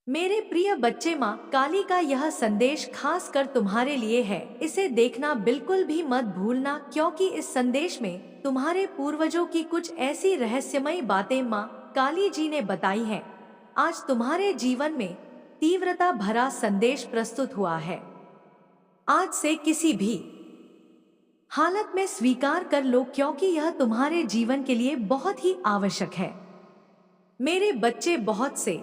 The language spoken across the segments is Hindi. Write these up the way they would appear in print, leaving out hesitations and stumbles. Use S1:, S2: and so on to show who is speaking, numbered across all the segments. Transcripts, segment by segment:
S1: मेरे प्रिय बच्चे, माँ काली का यह संदेश खास कर तुम्हारे लिए है। इसे देखना बिल्कुल भी मत भूलना, क्योंकि इस संदेश में तुम्हारे पूर्वजों की कुछ ऐसी रहस्यमयी बातें माँ काली जी ने बताई हैं। आज तुम्हारे जीवन में तीव्रता भरा संदेश प्रस्तुत हुआ है। आज से किसी भी हालत में स्वीकार कर लो, क्योंकि यह तुम्हारे जीवन के लिए बहुत ही आवश्यक है। मेरे बच्चे, बहुत से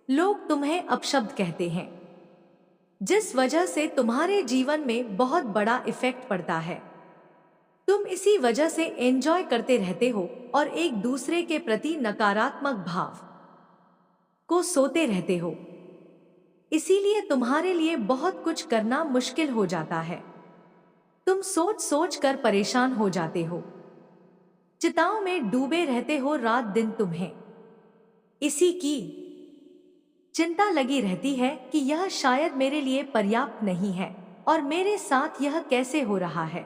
S1: लोग तुम्हें अपशब्द कहते हैं, जिस वजह से तुम्हारे जीवन में बहुत बड़ा इफेक्ट पड़ता है। तुम इसी वजह से एंजॉय करते रहते हो और एक दूसरे के प्रति नकारात्मक भाव को सोते रहते हो। इसीलिए तुम्हारे लिए बहुत कुछ करना मुश्किल हो जाता है। तुम सोच सोच कर परेशान हो जाते हो, चिंताओं में डूबे रहते हो। रात दिन तुम्हें इसी की चिंता लगी रहती है कि यह शायद मेरे लिए पर्याप्त नहीं है और मेरे साथ यह कैसे हो रहा है।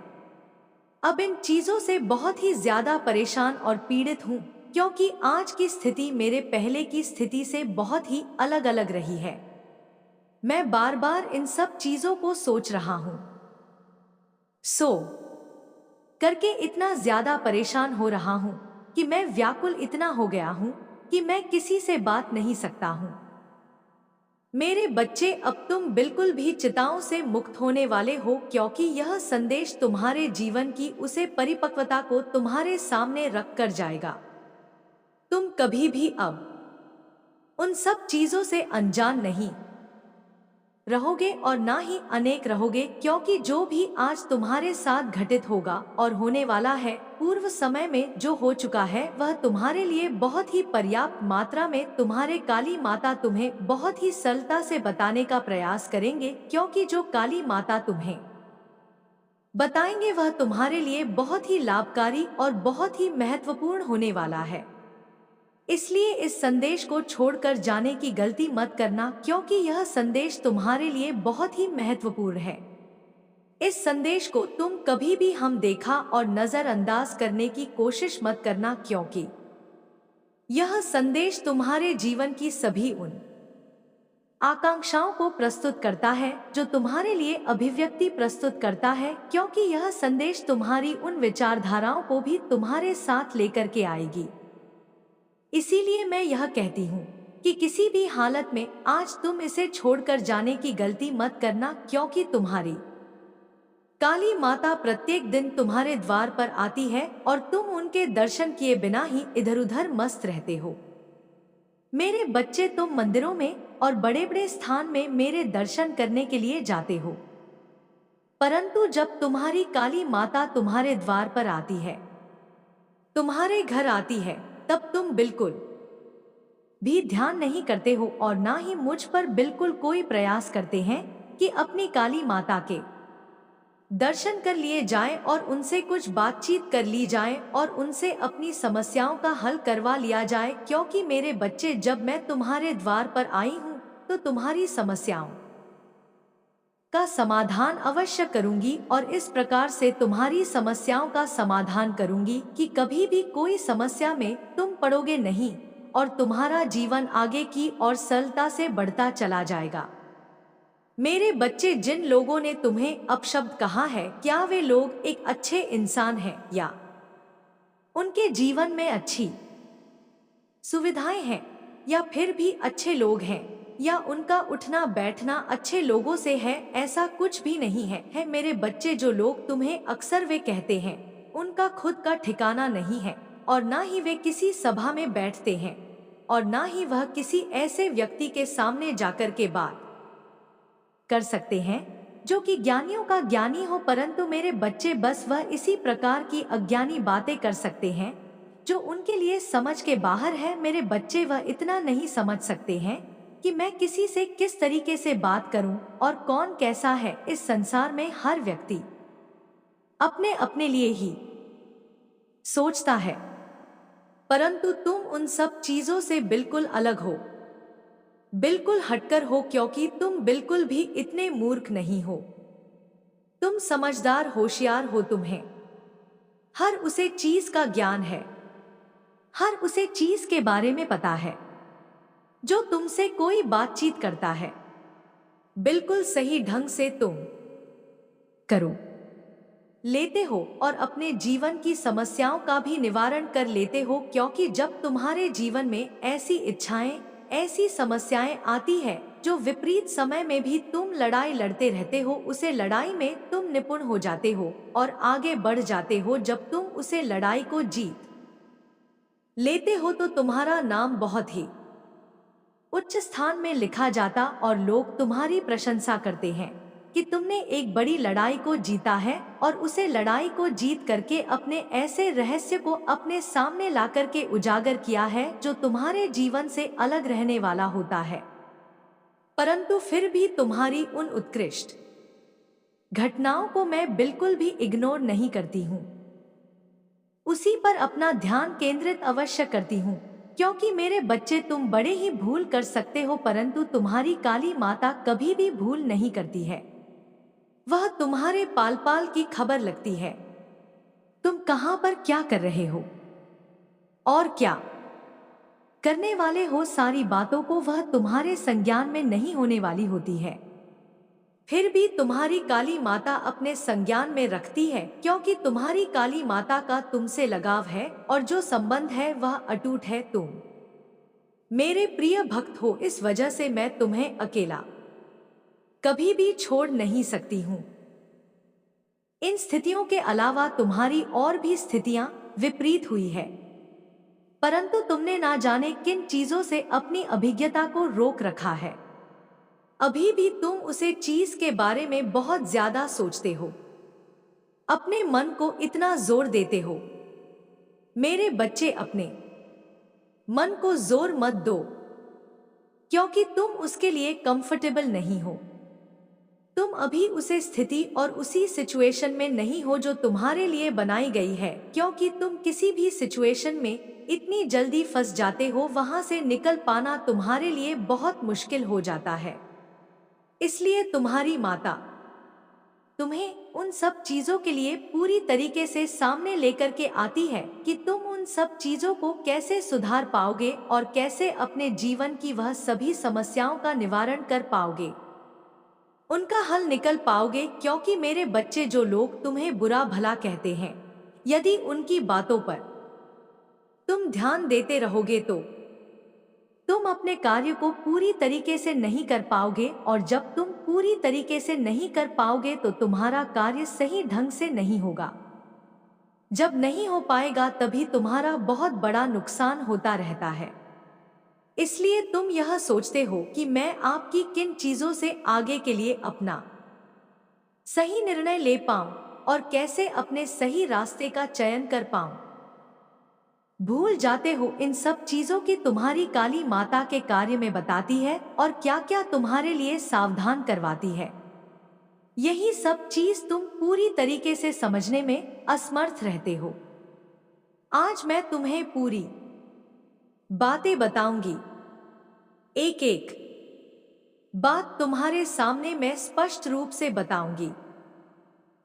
S1: अब इन चीजों से बहुत ही ज्यादा परेशान और पीड़ित हूँ, क्योंकि आज की स्थिति मेरे पहले की स्थिति से बहुत ही अलग अलग रही है। मैं बार बार इन सब चीजों को सोच रहा हूँ। सो करके इतना ज्यादा परेशान हो रहा हूँ कि मैं व्याकुल इतना हो गया हूँ कि मैं किसी से बात नहीं सकता हूँ। मेरे बच्चे, अब तुम बिल्कुल भी चिंताओं से मुक्त होने वाले हो, क्योंकि यह संदेश तुम्हारे जीवन की उसे परिपक्वता को तुम्हारे सामने रख कर जाएगा। तुम कभी भी अब उन सब चीजों से अनजान नहीं रहोगे और ना ही अनेक रहोगे, क्योंकि जो भी आज तुम्हारे साथ घटित होगा और होने वाला है, पूर्व समय में जो हो चुका है, वह तुम्हारे लिए बहुत ही पर्याप्त मात्रा में तुम्हारे काली माता तुम्हें बहुत ही सरलता से बताने का प्रयास करेंगे, क्योंकि जो काली माता तुम्हें बताएंगे वह तुम्हारे लिए बहुत ही लाभकारी और बहुत ही महत्वपूर्ण होने वाला है। इसलिए इस संदेश को छोड़कर जाने की गलती मत करना, क्योंकि यह संदेश तुम्हारे लिए बहुत ही महत्वपूर्ण है। इस संदेश को तुम कभी भी हम देखा और नजरअंदाज करने की कोशिश मत करना, क्योंकि यह संदेश तुम्हारे जीवन की सभी उन आकांक्षाओं को प्रस्तुत करता है जो तुम्हारे लिए अभिव्यक्ति प्रस्तुत करता है, क्योंकि यह संदेश तुम्हारी उन विचारधाराओं को भी तुम्हारे साथ लेकर के आएगी। इसीलिए मैं यह कहती हूँ कि किसी भी हालत में आज तुम इसे छोड़कर जाने की गलती मत करना, क्योंकि तुम्हारी काली माता प्रत्येक दिन तुम्हारे द्वार पर आती है और तुम उनके दर्शन किए बिना ही इधर उधर मस्त रहते हो। मेरे बच्चे, तुम मंदिरों में और बड़े बड़े स्थान में मेरे दर्शन करने के लिए जाते हो, परंतु जब तुम्हारी काली माता तुम्हारे द्वार पर आती है, तुम्हारे घर आती है, तब तुम बिल्कुल भी ध्यान नहीं करते हो और ना ही मुझ पर बिल्कुल कोई प्रयास करते हैं कि अपनी काली माता के दर्शन कर लिए जाएं और उनसे कुछ बातचीत कर ली जाए और उनसे अपनी समस्याओं का हल करवा लिया जाए, क्योंकि मेरे बच्चे, जब मैं तुम्हारे द्वार पर आई हूँ तो तुम्हारी समस्याओं का समाधान अवश्य करूंगी और इस प्रकार से तुम्हारी समस्याओं का समाधान करूंगी कि कभी भी कोई समस्या में तुम पड़ोगे नहीं और तुम्हारा जीवन आगे की और सरलता से बढ़ता चला जाएगा। मेरे बच्चे, जिन लोगों ने तुम्हें अपशब्द कहा है, क्या वे लोग एक अच्छे इंसान हैं या उनके जीवन में अच्छी सुविधाएं हैं या फिर भी अच्छे लोग हैं या उनका उठना बैठना अच्छे लोगों से है? ऐसा कुछ भी नहीं है। मेरे बच्चे, जो लोग तुम्हें अक्सर वे कहते हैं, उनका खुद का ठिकाना नहीं है और ना ही वे किसी सभा में बैठते हैं और ना ही वह किसी ऐसे व्यक्ति के सामने जाकर के बात कर सकते हैं जो कि ज्ञानियों का ज्ञानी हो। परंतु मेरे बच्चे, बस वह इसी प्रकार की अज्ञानी बातें कर सकते हैं जो उनके लिए समझ के बाहर है। मेरे बच्चे, वह इतना नहीं समझ सकते हैं कि मैं किसी से किस तरीके से बात करूं और कौन कैसा है। इस संसार में हर व्यक्ति अपने अपने लिए ही सोचता है, परंतु तुम उन सब चीजों से बिल्कुल अलग हो, बिल्कुल हटकर हो, क्योंकि तुम बिल्कुल भी इतने मूर्ख नहीं हो। तुम समझदार होशियार हो। तुम्हें हर उसे चीज का ज्ञान है, हर उसे चीज के बारे में पता है। जो तुमसे कोई बातचीत करता है बिल्कुल सही ढंग से तुम करो लेते हो और अपने जीवन की समस्याओं का भी निवारण कर लेते हो, क्योंकि जब तुम्हारे जीवन में ऐसी इच्छाएं, ऐसी समस्याएं आती है जो विपरीत समय में भी तुम लड़ाई लड़ते रहते हो, उसे लड़ाई में तुम निपुण हो जाते हो और आगे बढ़ जाते हो। जब तुम उसे लड़ाई को जीत लेते हो तो तुम्हारा नाम बहुत ही उच्च स्थान में लिखा जाता और लोग तुम्हारी प्रशंसा करते हैं कि तुमने एक बड़ी लड़ाई को जीता है और उसे लड़ाई को जीत करके अपने ऐसे रहस्य को अपने सामने ला करके उजागर किया है जो तुम्हारे जीवन से अलग रहने वाला होता है। परंतु फिर भी तुम्हारी उन उत्कृष्ट घटनाओं को मैं बिल्कुल भी इग्नोर नहीं करती हूँ, उसी पर अपना ध्यान केंद्रित अवश्य करती हूँ, क्योंकि मेरे बच्चे तुम बड़े ही भूल कर सकते हो परंतु तुम्हारी काली माता कभी भी भूल नहीं करती है। वह तुम्हारे पाल पाल की खबर लगती है, तुम कहां पर क्या कर रहे हो और क्या करने वाले हो, सारी बातों को वह तुम्हारे संज्ञान में नहीं होने वाली होती है। फिर भी तुम्हारी काली माता अपने संज्ञान में रखती है, क्योंकि तुम्हारी काली माता का तुमसे लगाव है और जो संबंध है वह अटूट है। तुम मेरे प्रिय भक्त हो, इस वजह से मैं तुम्हें अकेला कभी भी छोड़ नहीं सकती हूँ। इन स्थितियों के अलावा तुम्हारी और भी स्थितियां विपरीत हुई है, परंतु तुमने ना जाने किन चीजों से अपनी अभिज्ञता को रोक रखा है। अभी भी तुम उसे चीज के बारे में बहुत ज्यादा सोचते हो, अपने मन को इतना जोर देते हो। मेरे बच्चे, अपने मन को जोर मत दो, क्योंकि तुम उसके लिए कंफर्टेबल नहीं हो। तुम अभी उसे स्थिति और उसी सिचुएशन में नहीं हो जो तुम्हारे लिए बनाई गई है, क्योंकि तुम किसी भी सिचुएशन में इतनी जल्दी फंस जाते हो, वहां से निकल पाना तुम्हारे लिए बहुत मुश्किल हो जाता है। इसलिए तुम्हारी माता तुम्हें उन सब चीजों के लिए पूरी तरीके से सामने लेकर के आती है कि तुम उन सब चीजों को कैसे सुधार पाओगे और कैसे अपने जीवन की वह सभी समस्याओं का निवारण कर पाओगे, उनका हल निकल पाओगे। क्योंकि मेरे बच्चे, जो लोग तुम्हें बुरा भला कहते हैं, यदि उनकी बातों पर तुम ध्यान देते रहोगे तो तुम अपने कार्य को पूरी तरीके से नहीं कर पाओगे, और जब तुम पूरी तरीके से नहीं कर पाओगे तो तुम्हारा कार्य सही ढंग से नहीं होगा। जब नहीं हो पाएगा तभी तुम्हारा बहुत बड़ा नुकसान होता रहता है। इसलिए तुम यह सोचते हो कि मैं आपकी किन चीजों से आगे के लिए अपना सही निर्णय ले पाऊं और कैसे अपने सही रास्ते का चयन कर पाऊं। भूल जाते हो इन सब चीजों की तुम्हारी काली माता के कार्य में बताती है और क्या क्या तुम्हारे लिए सावधान करवाती है। यही सब चीज तुम पूरी तरीके से समझने में असमर्थ रहते हो। आज मैं तुम्हें पूरी बातें बताऊंगी, एक एक बात तुम्हारे सामने मैं स्पष्ट रूप से बताऊंगी।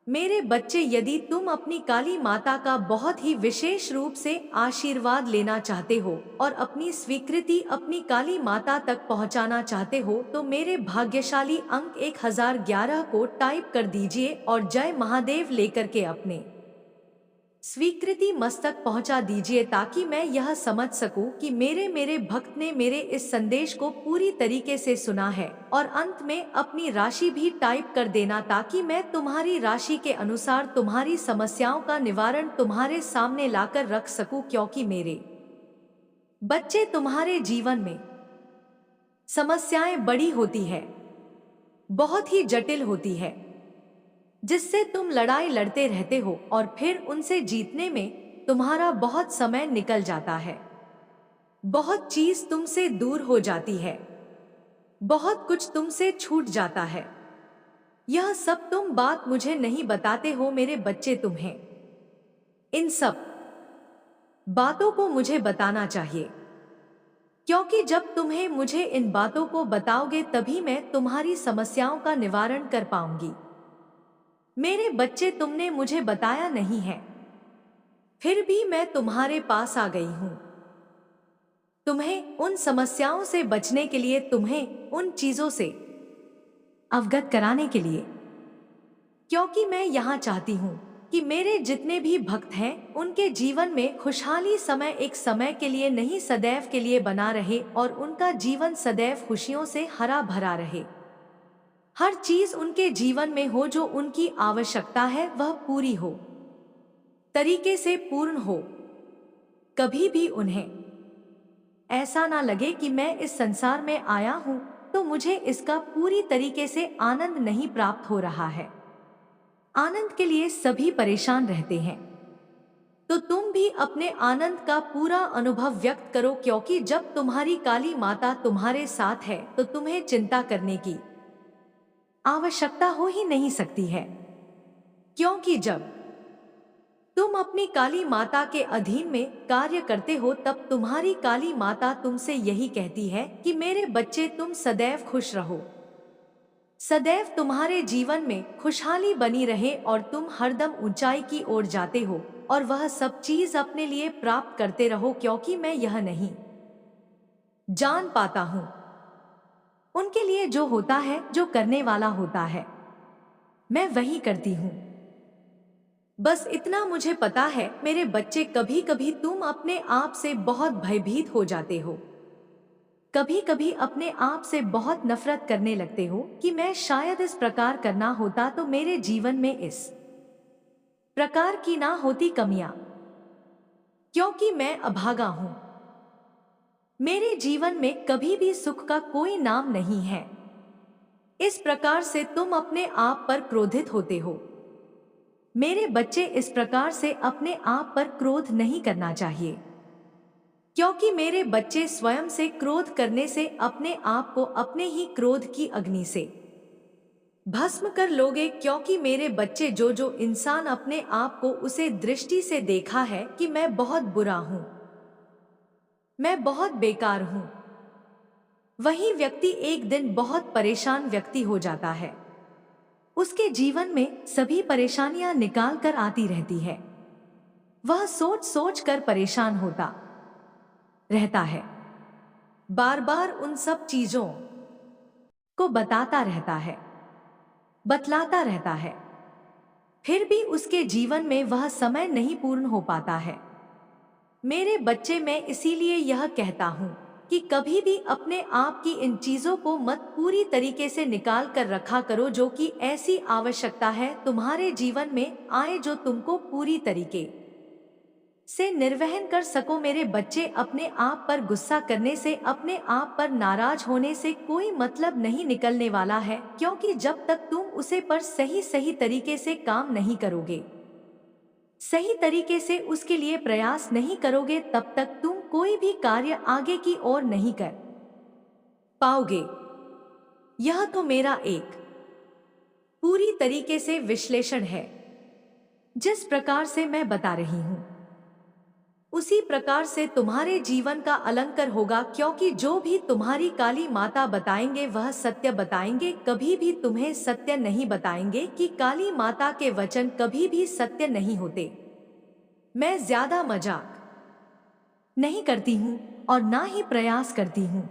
S1: मेरे बच्चे, यदि तुम अपनी काली माता का बहुत ही विशेष रूप से आशीर्वाद लेना चाहते हो और अपनी स्वीकृति अपनी काली माता तक पहुंचाना चाहते हो, तो मेरे भाग्यशाली अंक 1011 को टाइप कर दीजिए और जय महादेव लेकर के अपने स्वीकृति मस्तक पहुंचा दीजिए, ताकि मैं यह समझ सकूं कि मेरे भक्त ने मेरे इस संदेश को पूरी तरीके से सुना है। और अंत में अपनी राशि भी टाइप कर देना, ताकि मैं तुम्हारी राशि के अनुसार तुम्हारी समस्याओं का निवारण तुम्हारे सामने लाकर रख सकूं। क्योंकि मेरे बच्चे, तुम्हारे जीवन में समस्याएं बड़ी होती है, बहुत ही जटिल होती है, जिससे तुम लड़ाई लड़ते रहते हो और फिर उनसे जीतने में तुम्हारा बहुत समय निकल जाता है। बहुत चीज तुमसे दूर हो जाती है, बहुत कुछ तुमसे छूट जाता है। यह सब तुम बात मुझे नहीं बताते हो मेरे बच्चे, तुम्हें इन सब बातों को मुझे बताना चाहिए, क्योंकि जब तुम्हें मुझे इन बातों को बताओगे तभी मैं तुम्हारी समस्याओं का निवारण कर पाऊंगी। मेरे बच्चे, तुमने मुझे बताया नहीं है, फिर भी मैं तुम्हारे पास आ गई हूं। तुम्हें उन समस्याओं से बचने के लिए, तुम्हें उन चीजों से अवगत कराने के लिए, क्योंकि मैं यहाँ चाहती हूँ कि मेरे जितने भी भक्त हैं उनके जीवन में खुशहाली समय एक समय के लिए नहीं सदैव के लिए बना रहे और उनका जीवन सदैव खुशियों से हरा भरा रहे। हर चीज उनके जीवन में हो जो उनकी आवश्यकता है वह पूरी हो, तरीके से पूर्ण हो। कभी भी उन्हें ऐसा ना लगे कि मैं इस संसार में आया हूं तो मुझे इसका पूरी तरीके से आनंद नहीं प्राप्त हो रहा है। आनंद के लिए सभी परेशान रहते हैं, तो तुम भी अपने आनंद का पूरा अनुभव व्यक्त करो, क्योंकि जब तुम्हारी काली माता तुम्हारे साथ है तो तुम्हें चिंता करने की आवश्यकता हो ही नहीं सकती है। क्योंकि जब तुम अपनी काली माता के अधीन में कार्य करते हो तब तुम्हारी काली माता तुमसे यही कहती है कि मेरे बच्चे तुम सदैव खुश रहो, सदैव तुम्हारे जीवन में खुशहाली बनी रहे और तुम हरदम ऊंचाई की ओर जाते हो और वह सब चीज अपने लिए प्राप्त करते रहो, क्योंकि मैं यह नहीं जान पाता हूँ उनके लिए जो होता है, जो करने वाला होता है मैं वही करती हूँ। बस इतना मुझे पता है मेरे बच्चे, कभी कभी तुम अपने आप से बहुत भयभीत हो जाते हो, कभी कभी अपने आप से बहुत नफरत करने लगते हो कि मैं शायद इस प्रकार करना होता तो मेरे जीवन में इस प्रकार की ना होती कमियां, क्योंकि मैं अभागा हूं, मेरे जीवन में कभी भी सुख का कोई नाम नहीं है। इस प्रकार से तुम अपने आप पर क्रोधित होते हो। मेरे बच्चे, इस प्रकार से अपने आप पर क्रोध नहीं करना चाहिए, क्योंकि मेरे बच्चे स्वयं से क्रोध करने से अपने आप को अपने ही क्रोध की अग्नि से भस्म कर लोगे। क्योंकि मेरे बच्चे, जो जो इंसान अपने आप को उसे दृष्टि से देखा है कि मैं बहुत बुरा हूं, मैं बहुत बेकार हूं, वही व्यक्ति एक दिन बहुत परेशान व्यक्ति हो जाता है। उसके जीवन में सभी परेशानियां निकाल कर आती रहती है, वह सोच सोच कर परेशान होता रहता है, बार बार उन सब चीजों को बताता रहता है, बतलाता रहता है, फिर भी उसके जीवन में वह समय नहीं पूर्ण हो पाता है। मेरे बच्चे, मैं इसीलिए यह कहता हूं कि कभी भी अपने आप की इन चीजों को मत पूरी तरीके से निकाल कर रखा करो, जो कि ऐसी आवश्यकता है तुम्हारे जीवन में आए जो तुमको पूरी तरीके से निर्वहन कर सको। मेरे बच्चे, अपने आप पर गुस्सा करने से, अपने आप पर नाराज होने से कोई मतलब नहीं निकलने वाला है, क्योंकि जब तक तुम उसे पर सही तरीके से काम नहीं करोगे, सही तरीके से उसके लिए प्रयास नहीं करोगे, तब तक तुम कोई भी कार्य आगे की ओर नहीं कर पाओगे। यह तो मेरा एक पूरी तरीके से विश्लेषण है। जिस प्रकार से मैं बता रही हूं उसी प्रकार से तुम्हारे जीवन का अलंकर होगा, क्योंकि जो भी तुम्हारी काली माता बताएंगे वह सत्य बताएंगे, कभी भी तुम्हें सत्य नहीं बताएंगे कि काली माता के वचन कभी भी सत्य नहीं होते। मैं ज्यादा मजाक नहीं करती हूँ और ना ही प्रयास करती हूँ।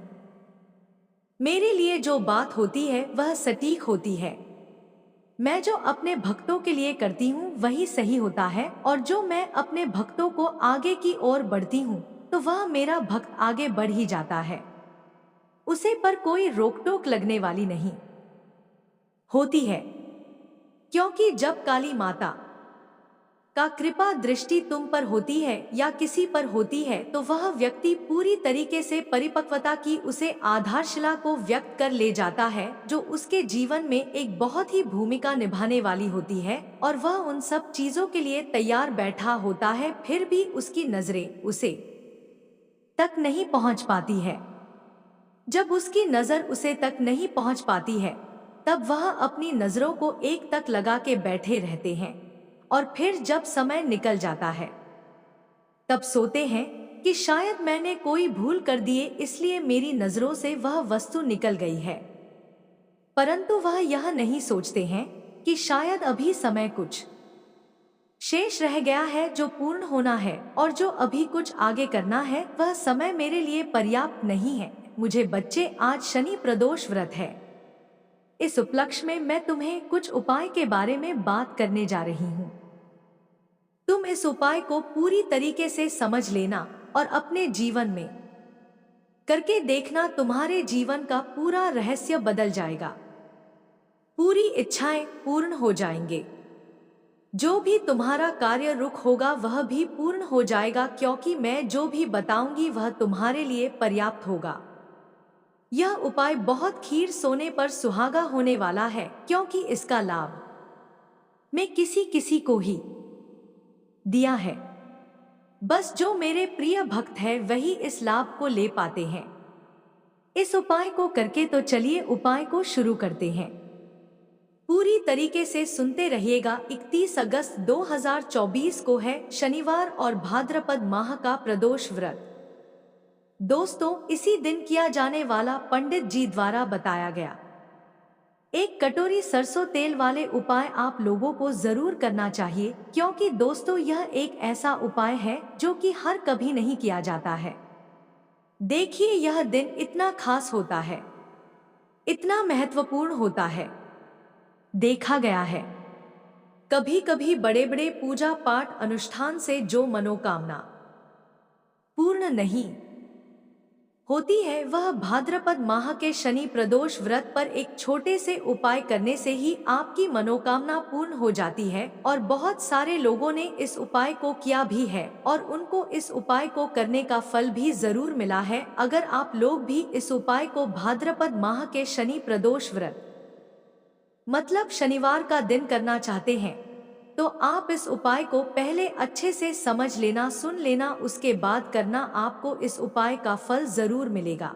S1: मेरे लिए जो बात होती है वह सटीक होती है। मैं जो अपने भक्तों के लिए करती हूँ वही सही होता है, और जो मैं अपने भक्तों को आगे की ओर बढ़ती हूँ तो वह मेरा भक्त आगे बढ़ ही जाता है, उसे पर कोई रोक टोक लगने वाली नहीं होती है। क्योंकि जब काली माता का कृपा दृष्टि तुम पर होती है या किसी पर होती है तो वह व्यक्ति पूरी तरीके से परिपक्वता की उसे आधारशिला को व्यक्त कर ले जाता है, जो उसके जीवन में एक बहुत ही भूमिका निभाने वाली होती है, और वह उन सब चीजों के लिए तैयार बैठा होता है, फिर भी उसकी नजरें उसे तक नहीं पहुंच पाती है। जब उसकी नजर उसे तक नहीं पहुंच पाती है तब वह अपनी नजरों को एक तक लगा के बैठे रहते हैं, और फिर जब समय निकल जाता है तब सोते हैं कि शायद मैंने कोई भूल कर दिए, इसलिए मेरी नजरों से वह वस्तु निकल गई है। परंतु वह यह नहीं सोचते हैं कि शायद अभी समय कुछ शेष रह गया है जो पूर्ण होना है, और जो अभी कुछ आगे करना है वह समय मेरे लिए पर्याप्त नहीं है। मुझे बच्चे, आज शनि प्रदोष व्रत है। इस उपलक्ष्य में मैं तुम्हें कुछ उपाय के बारे में बात करने जा रही हूँ। तुम इस उपाय को पूरी तरीके से समझ लेना और अपने जीवन में करके देखना, तुम्हारे जीवन का पूरा रहस्य बदल जाएगा। पूरी इच्छाएं पूर्ण हो जाएंगे। जो भी तुम्हारा कार्य रुक होगा वह भी पूर्ण हो जाएगा, क्योंकि मैं जो भी बताऊंगी वह तुम्हारे लिए पर्याप्त होगा। यह उपाय बहुत खीर सोने पर सुहागा होने वाला है, क्योंकि इसका लाभ मैं किसी किसी को ही दिया है। बस जो मेरे प्रिय भक्त है वही इस लाभ को ले पाते हैं। इस उपाय को करके तो चलिए उपाय को शुरू करते हैं। पूरी तरीके से सुनते रहिएगा। 31 अगस्त 2024 को है शनिवार और भाद्रपद माह का प्रदोष व्रत। दोस्तों, इसी दिन किया जाने वाला पंडित जी द्वारा बताया गया एक कटोरी सरसों तेल वाले उपाय आप लोगों को जरूर करना चाहिए, क्योंकि दोस्तों यह एक ऐसा उपाय है जो कि हर कभी नहीं किया जाता है। देखिए, यह दिन इतना खास होता है, इतना महत्वपूर्ण होता है। देखा गया है कभी कभी बड़े बड़े पूजा पाठ अनुष्ठान से जो मनोकामना पूर्ण नहीं होती है, वह भाद्रपद माह के शनि प्रदोष व्रत पर एक छोटे से उपाय करने से ही आपकी मनोकामना पूर्ण हो जाती है। और बहुत सारे लोगों ने इस उपाय को किया भी है और उनको इस उपाय को करने का फल भी जरूर मिला है। अगर आप लोग भी इस उपाय को भाद्रपद माह के शनि प्रदोष व्रत मतलब शनिवार का दिन करना चाहते हैं, तो आप इस उपाय को पहले अच्छे से समझ लेना, सुन लेना, उसके बाद करना। आपको इस उपाय का फल जरूर मिलेगा।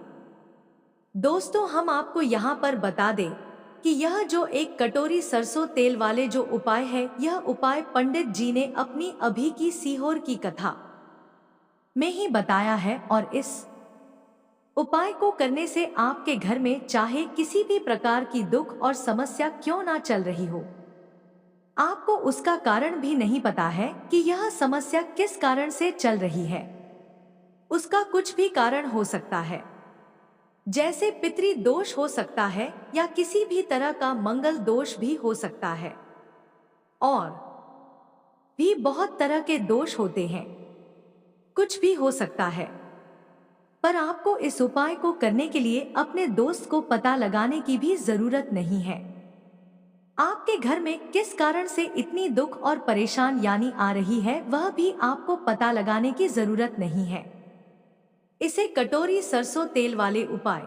S1: दोस्तों, हम आपको यहाँ पर बता दें कि यह जो एक कटोरी सरसों तेल वाले जो उपाय है, यह उपाय पंडित जी ने अपनी अभी की सीहोर की कथा में ही बताया है। और इस उपाय को करने से आपके घर में चाहे किसी भी प्रकार की दुख और समस्या क्यों ना चल रही हो, आपको उसका कारण भी नहीं पता है कि यह समस्या किस कारण से चल रही है। उसका कुछ भी कारण हो सकता है, जैसे पितृ दोष हो सकता है या किसी भी तरह का मंगल दोष भी हो सकता है, और भी बहुत तरह के दोष होते हैं, कुछ भी हो सकता है। पर आपको इस उपाय को करने के लिए अपने दोस्त को पता लगाने की भी जरूरत नहीं है। आपके घर में किस कारण से इतनी दुख और परेशान यानी आ रही है, वह भी आपको पता लगाने की जरूरत नहीं है। इसे कटोरी सरसों तेल वाले उपाय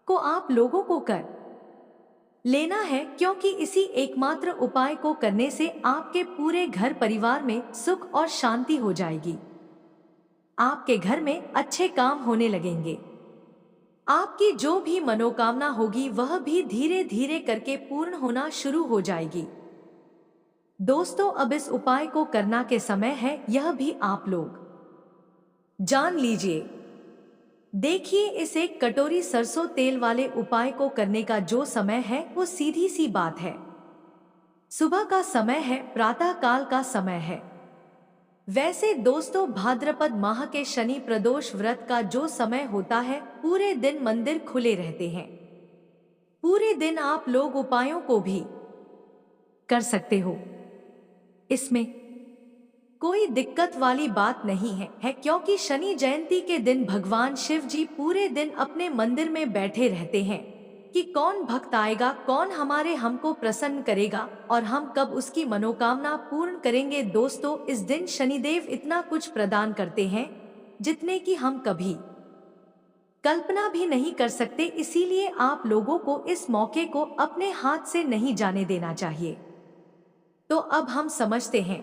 S1: को आप लोगों को कर लेना है, क्योंकि इसी एकमात्र उपाय को करने से आपके पूरे घर परिवार में सुख और शांति हो जाएगी। आपके घर में अच्छे काम होने लगेंगे। आपकी जो भी मनोकामना होगी वह भी धीरे धीरे करके पूर्ण होना शुरू हो जाएगी। दोस्तों, अब इस उपाय को करना के समय है, यह भी आप लोग जान लीजिए। देखिए, इस एक कटोरी सरसों तेल वाले उपाय को करने का जो समय है वो सीधी सी बात है, सुबह का समय है, प्रातः काल का समय है। वैसे दोस्तों, भाद्रपद माह के शनि प्रदोष व्रत का जो समय होता है, पूरे दिन मंदिर खुले रहते हैं। पूरे दिन आप लोग उपायों को भी कर सकते हो, इसमें कोई दिक्कत वाली बात नहीं है, क्योंकि शनि जयंती के दिन भगवान शिव जी पूरे दिन अपने मंदिर में बैठे रहते हैं कि कौन भक्त आएगा, कौन हमको प्रसन्न करेगा और हम कब उसकी मनोकामना पूर्ण करेंगे। दोस्तों, इस दिन शनिदेव इतना कुछ प्रदान करते हैं जितने कि हम कभी कल्पना भी नहीं कर सकते। इसीलिए आप लोगों को इस मौके को अपने हाथ से नहीं जाने देना चाहिए। तो अब हम समझते हैं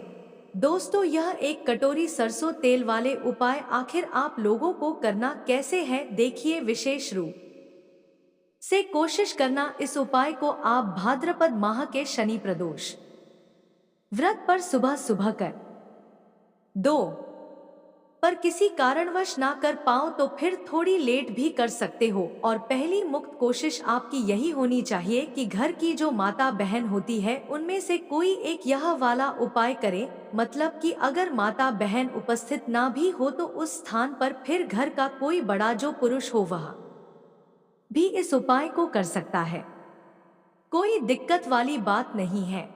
S1: दोस्तों, यह एक कटोरी सरसों तेल वाले उपाय आखिर आप लोगों को करना कैसे है। देखिए, विशेष रूप से कोशिश करना इस उपाय को आप भाद्रपद माह के शनि प्रदोष व्रत पर सुबह सुबह कर दो पर किसी कारणवश ना कर पाओ तो फिर थोड़ी लेट भी कर सकते हो। और पहली मुक्त कोशिश आपकी यही होनी चाहिए कि घर की जो माता बहन होती है उनमें से कोई एक यह वाला उपाय करे, मतलब कि अगर माता बहन उपस्थित ना भी हो तो उस स्थान पर फिर घर का कोई बड़ा जो पुरुष हो वह भी इस उपाय को कर सकता है। कोई दिक्कत वाली बात नहीं है,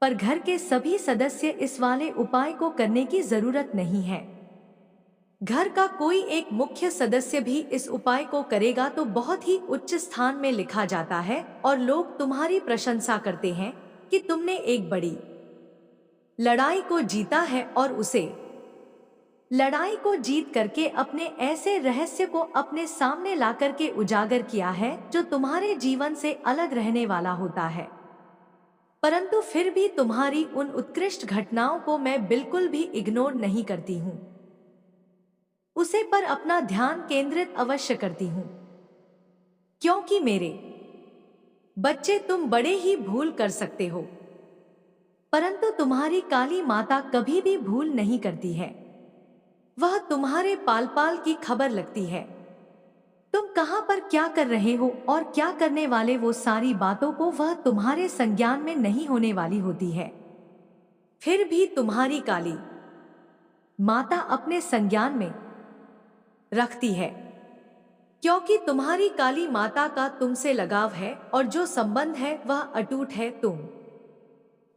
S1: पर घर के सभी सदस्य इस वाले उपाय को करने की जरूरत नहीं है। घर का कोई एक मुख्य सदस्य भी इस उपाय को करेगा तो बहुत ही उच्च स्थान में लिखा जाता है और लोग तुम्हारी प्रशंसा करते हैं कि तुमने एक बड़ी लड़ाई को जीता है और उसे लड़ाई को जीत करके अपने ऐसे रहस्य को अपने सामने ला करके उजागर किया है जो तुम्हारे जीवन से अलग रहने वाला होता है। परंतु फिर भी तुम्हारी उन उत्कृष्ट घटनाओं को मैं बिल्कुल भी इग्नोर नहीं करती हूँ, उसे पर अपना ध्यान केंद्रित अवश्य करती हूँ, क्योंकि मेरे बच्चे तुम बड़े ही भूल कर सकते हो, परंतु तुम्हारी काली माता कभी भी भूल नहीं करती है। वह तुम्हारे पाल पाल की खबर लगती है। तुम कहां पर क्या कर रहे हो और क्या करने वाले, वो सारी बातों को वह तुम्हारे संज्ञान में नहीं होने वाली होती है। फिर भी तुम्हारी काली माता अपने संज्ञान में रखती है, क्योंकि तुम्हारी काली माता का तुमसे लगाव है और जो संबंध है वह अटूट है। तुम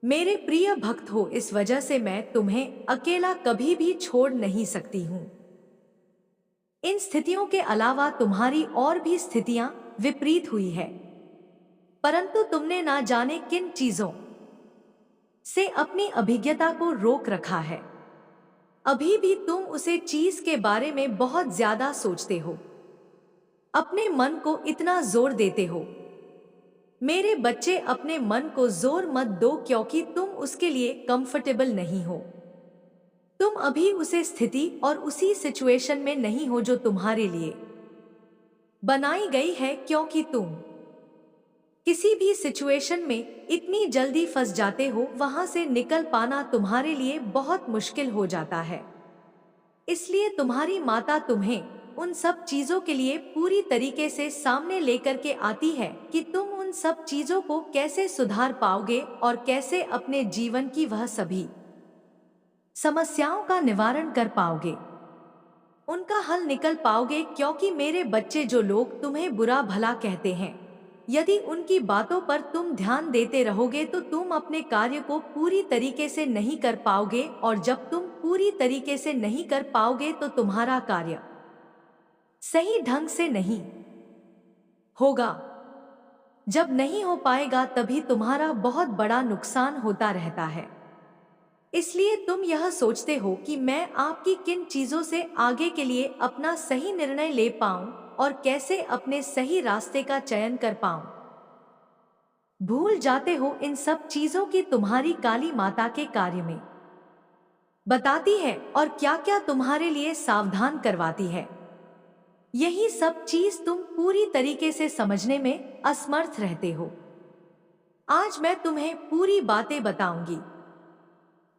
S1: मेरे प्रिय भक्त हो, इस वजह से मैं तुम्हें अकेला कभी भी छोड़ नहीं सकती हूँ। इन स्थितियों के अलावा तुम्हारी और भी स्थितियां विपरीत हुई है, परंतु तुमने ना जाने किन चीजों से अपनी अभिज्ञता को रोक रखा है। अभी भी तुम उसे चीज के बारे में बहुत ज्यादा सोचते हो, अपने मन को इतना जोर देते हो। मेरे बच्चे, अपने मन को जोर मत दो, क्योंकि तुम उसके लिए कंफर्टेबल नहीं हो। तुम अभी उसे स्थिति और उसी सिचुएशन में नहीं हो जो तुम्हारे लिए बनाई गई है, क्योंकि तुम किसी भी सिचुएशन में इतनी जल्दी फंस जाते हो, वहां से निकल पाना तुम्हारे लिए बहुत मुश्किल हो जाता है। इसलिए तुम्हारी माता तुम्हें उन सब चीजों के लिए पूरी तरीके से सामने लेकर के आती है कि तुम उन सब चीजों को कैसे सुधार पाओगे और कैसे अपने जीवन की वह सभी समस्याओं का निवारण कर पाओगे, उनका हल निकल पाओगे। क्योंकि मेरे बच्चे, जो लोग तुम्हें बुरा भला कहते हैं, यदि उनकी बातों पर तुम ध्यान देते रहोगे तो तुम अपने कार्य को पूरी तरीके से नहीं कर पाओगे, और जब तुम पूरी तरीके से नहीं कर पाओगे तो तुम्हारा कार्य सही ढंग से नहीं होगा। जब नहीं हो पाएगा तभी तुम्हारा बहुत बड़ा नुकसान होता रहता है। इसलिए तुम यह सोचते हो कि मैं आपकी किन चीजों से आगे के लिए अपना सही निर्णय ले पाऊं और कैसे अपने सही रास्ते का चयन कर पाऊं। भूल जाते हो इन सब चीजों की तुम्हारी काली माता के कार्य में बताती है और क्या क्या तुम्हारे लिए सावधान करवाती है। यही सब चीज तुम पूरी तरीके से समझने में असमर्थ रहते हो। आज मैं तुम्हें पूरी बातें बताऊंगी,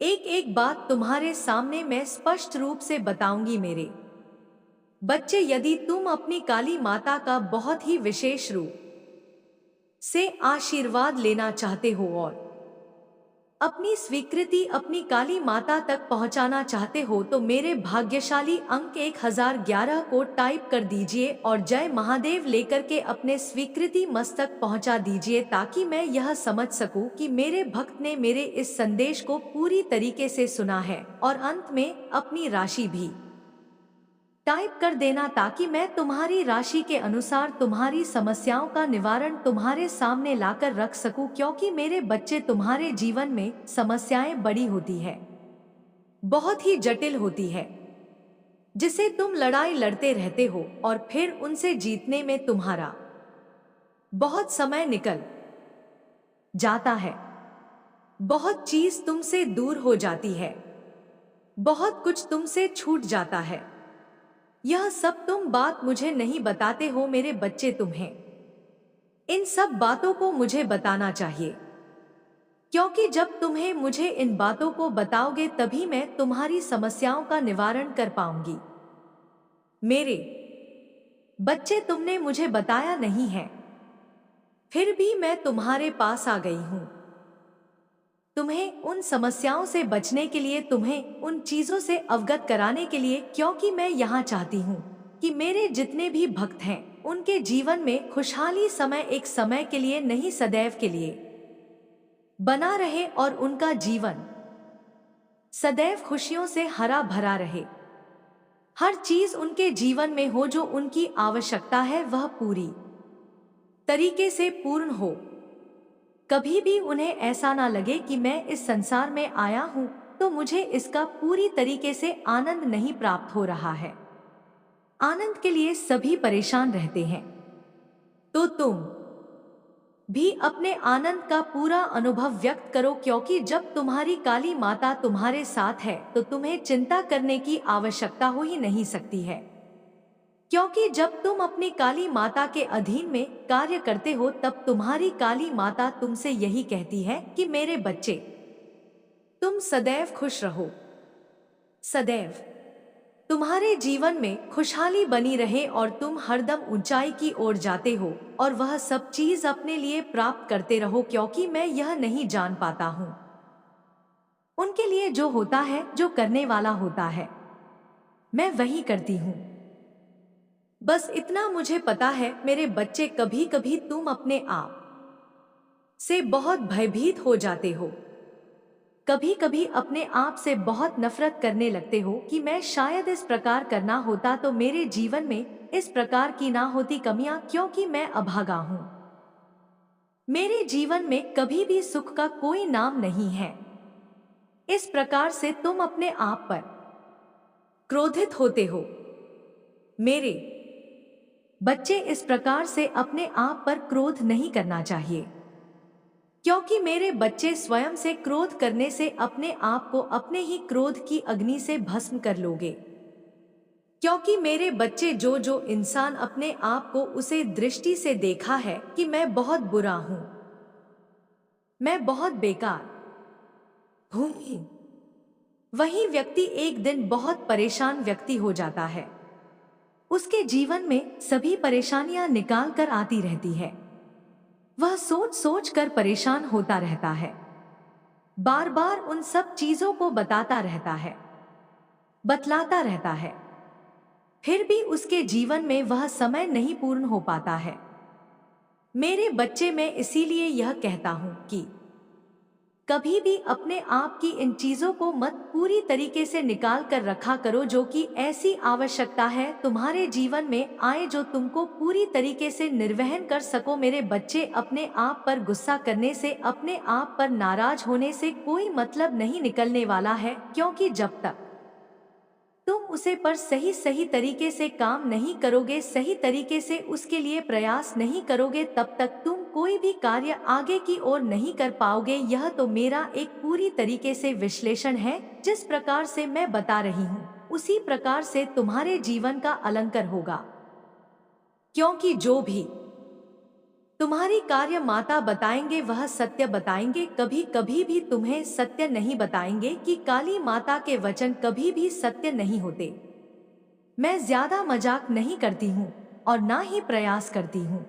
S1: एक एक बात तुम्हारे सामने मैं स्पष्ट रूप से बताऊंगी। मेरे बच्चे, यदि तुम अपनी काली माता का बहुत ही विशेष रूप से आशीर्वाद लेना चाहते हो और अपनी स्वीकृति अपनी काली माता तक पहुंचाना चाहते हो तो मेरे भाग्यशाली अंक 1011 को टाइप कर दीजिए और जय महादेव लेकर के अपने स्वीकृति मस्तक पहुंचा दीजिए, ताकि मैं यह समझ सकूं कि मेरे भक्त ने मेरे इस संदेश को पूरी तरीके से सुना है। और अंत में अपनी राशि भी टाइप कर देना, ताकि मैं तुम्हारी राशि के अनुसार तुम्हारी समस्याओं का निवारण तुम्हारे सामने लाकर रख सकूं। क्योंकि मेरे बच्चे, तुम्हारे जीवन में समस्याएं बड़ी होती है, बहुत ही जटिल होती है, जिसे तुम लड़ाई लड़ते रहते हो और फिर उनसे जीतने में तुम्हारा बहुत समय निकल जाता है। बहुत चीज तुमसे दूर हो जाती है, बहुत कुछ तुमसे छूट जाता है। यह सब तुम बात मुझे नहीं बताते हो मेरे बच्चे, तुम्हें इन सब बातों को मुझे बताना चाहिए। क्योंकि जब तुम्हें मुझे इन बातों को बताओगे तभी मैं तुम्हारी समस्याओं का निवारण कर पाऊंगी। मेरे बच्चे, तुमने मुझे बताया नहीं है, फिर भी मैं तुम्हारे पास आ गई हूं। तुम्हें उन समस्याओं से बचने के लिए, तुम्हें उन चीजों से अवगत कराने के लिए, क्योंकि मैं यहाँ चाहती हूँ कि मेरे जितने भी भक्त हैं उनके जीवन में खुशहाली समय एक समय के लिए नहीं, सदैव के लिए बना रहे और उनका जीवन सदैव खुशियों से हरा भरा रहे। हर चीज उनके जीवन में हो जो उनकी आवश्यकता है वह पूरी तरीके से पूर्ण हो। कभी भी उन्हें ऐसा ना लगे कि मैं इस संसार में आया हूं तो मुझे इसका पूरी तरीके से आनंद नहीं प्राप्त हो रहा है। आनंद के लिए सभी परेशान रहते हैं, तो तुम भी अपने आनंद का पूरा अनुभव व्यक्त करो, क्योंकि जब तुम्हारी काली माता तुम्हारे साथ है तो तुम्हें चिंता करने की आवश्यकता हो ही नहीं सकती है। क्योंकि जब तुम अपनी काली माता के अधीन में कार्य करते हो तब तुम्हारी काली माता तुमसे यही कहती है कि मेरे बच्चे, तुम सदैव खुश रहो, सदैव तुम्हारे जीवन में खुशहाली बनी रहे और तुम हरदम ऊंचाई की ओर जाते हो और वह सब चीज अपने लिए प्राप्त करते रहो, क्योंकि मैं यह नहीं जान पाता हूँ। उनके लिए जो होता है, जो करने वाला होता है, मैं वही करती हूँ। बस इतना मुझे पता है मेरे बच्चे, कभी कभी तुम अपने आप से बहुत भयभीत हो जाते हो, कभी कभी अपने आप से बहुत नफरत करने लगते हो कि मैं शायद इस प्रकार करना होता तो मेरे जीवन में इस प्रकार की ना होती कमियां, क्योंकि मैं अभागा हूं। मेरे जीवन में कभी भी सुख का कोई नाम नहीं है। इस प्रकार से तुम अपने आप पर क्रोधित होते हो। मेरे बच्चे, इस प्रकार से अपने आप पर क्रोध नहीं करना चाहिए, क्योंकि मेरे बच्चे स्वयं से क्रोध करने से अपने आप को अपने ही क्रोध की अग्नि से भस्म कर लोगे। क्योंकि मेरे बच्चे, जो जो इंसान अपने आप को उसे दृष्टि से देखा है कि मैं बहुत बुरा हूं, मैं बहुत बेकार हूं, वही व्यक्ति एक दिन बहुत परेशान व्यक्ति हो जाता है। उसके जीवन में सभी परेशानियां निकाल कर आती रहती है। वह सोच सोच कर परेशान होता रहता है, बार बार उन सब चीजों को बताता रहता है, बतलाता रहता है, फिर भी उसके जीवन में वह समय नहीं पूर्ण हो पाता है। मेरे बच्चे, मैं इसीलिए यह कहता हूं कि कभी भी अपने आप की इन चीजों को मत पूरी तरीके से निकाल कर रखा करो, जो कि ऐसी आवश्यकता है तुम्हारे जीवन में आए जो तुमको पूरी तरीके से निर्वहन कर सको। मेरे बच्चे, अपने आप पर गुस्सा करने से, अपने आप पर नाराज होने से कोई मतलब नहीं निकलने वाला है, क्योंकि जब तक तुम उसे पर सही सही तरीके से काम नहीं करोगे, सही तरीके से उसके लिए प्रयास नहीं करोगे, तब तक तुम कोई भी कार्य आगे की ओर नहीं कर पाओगे। यह तो मेरा एक पूरी तरीके से विश्लेषण है। जिस प्रकार से मैं बता रही हूँ उसी प्रकार से तुम्हारे जीवन का अलंकार होगा, क्योंकि जो भी तुम्हारी कार्य माता बताएंगे वह सत्य बताएंगे, कभी कभी भी तुम्हें सत्य नहीं बताएंगे कि काली माता के वचन कभी भी सत्य नहीं होते। मैं ज्यादा मजाक नहीं करती हूँ और ना ही प्रयास करती हूँ।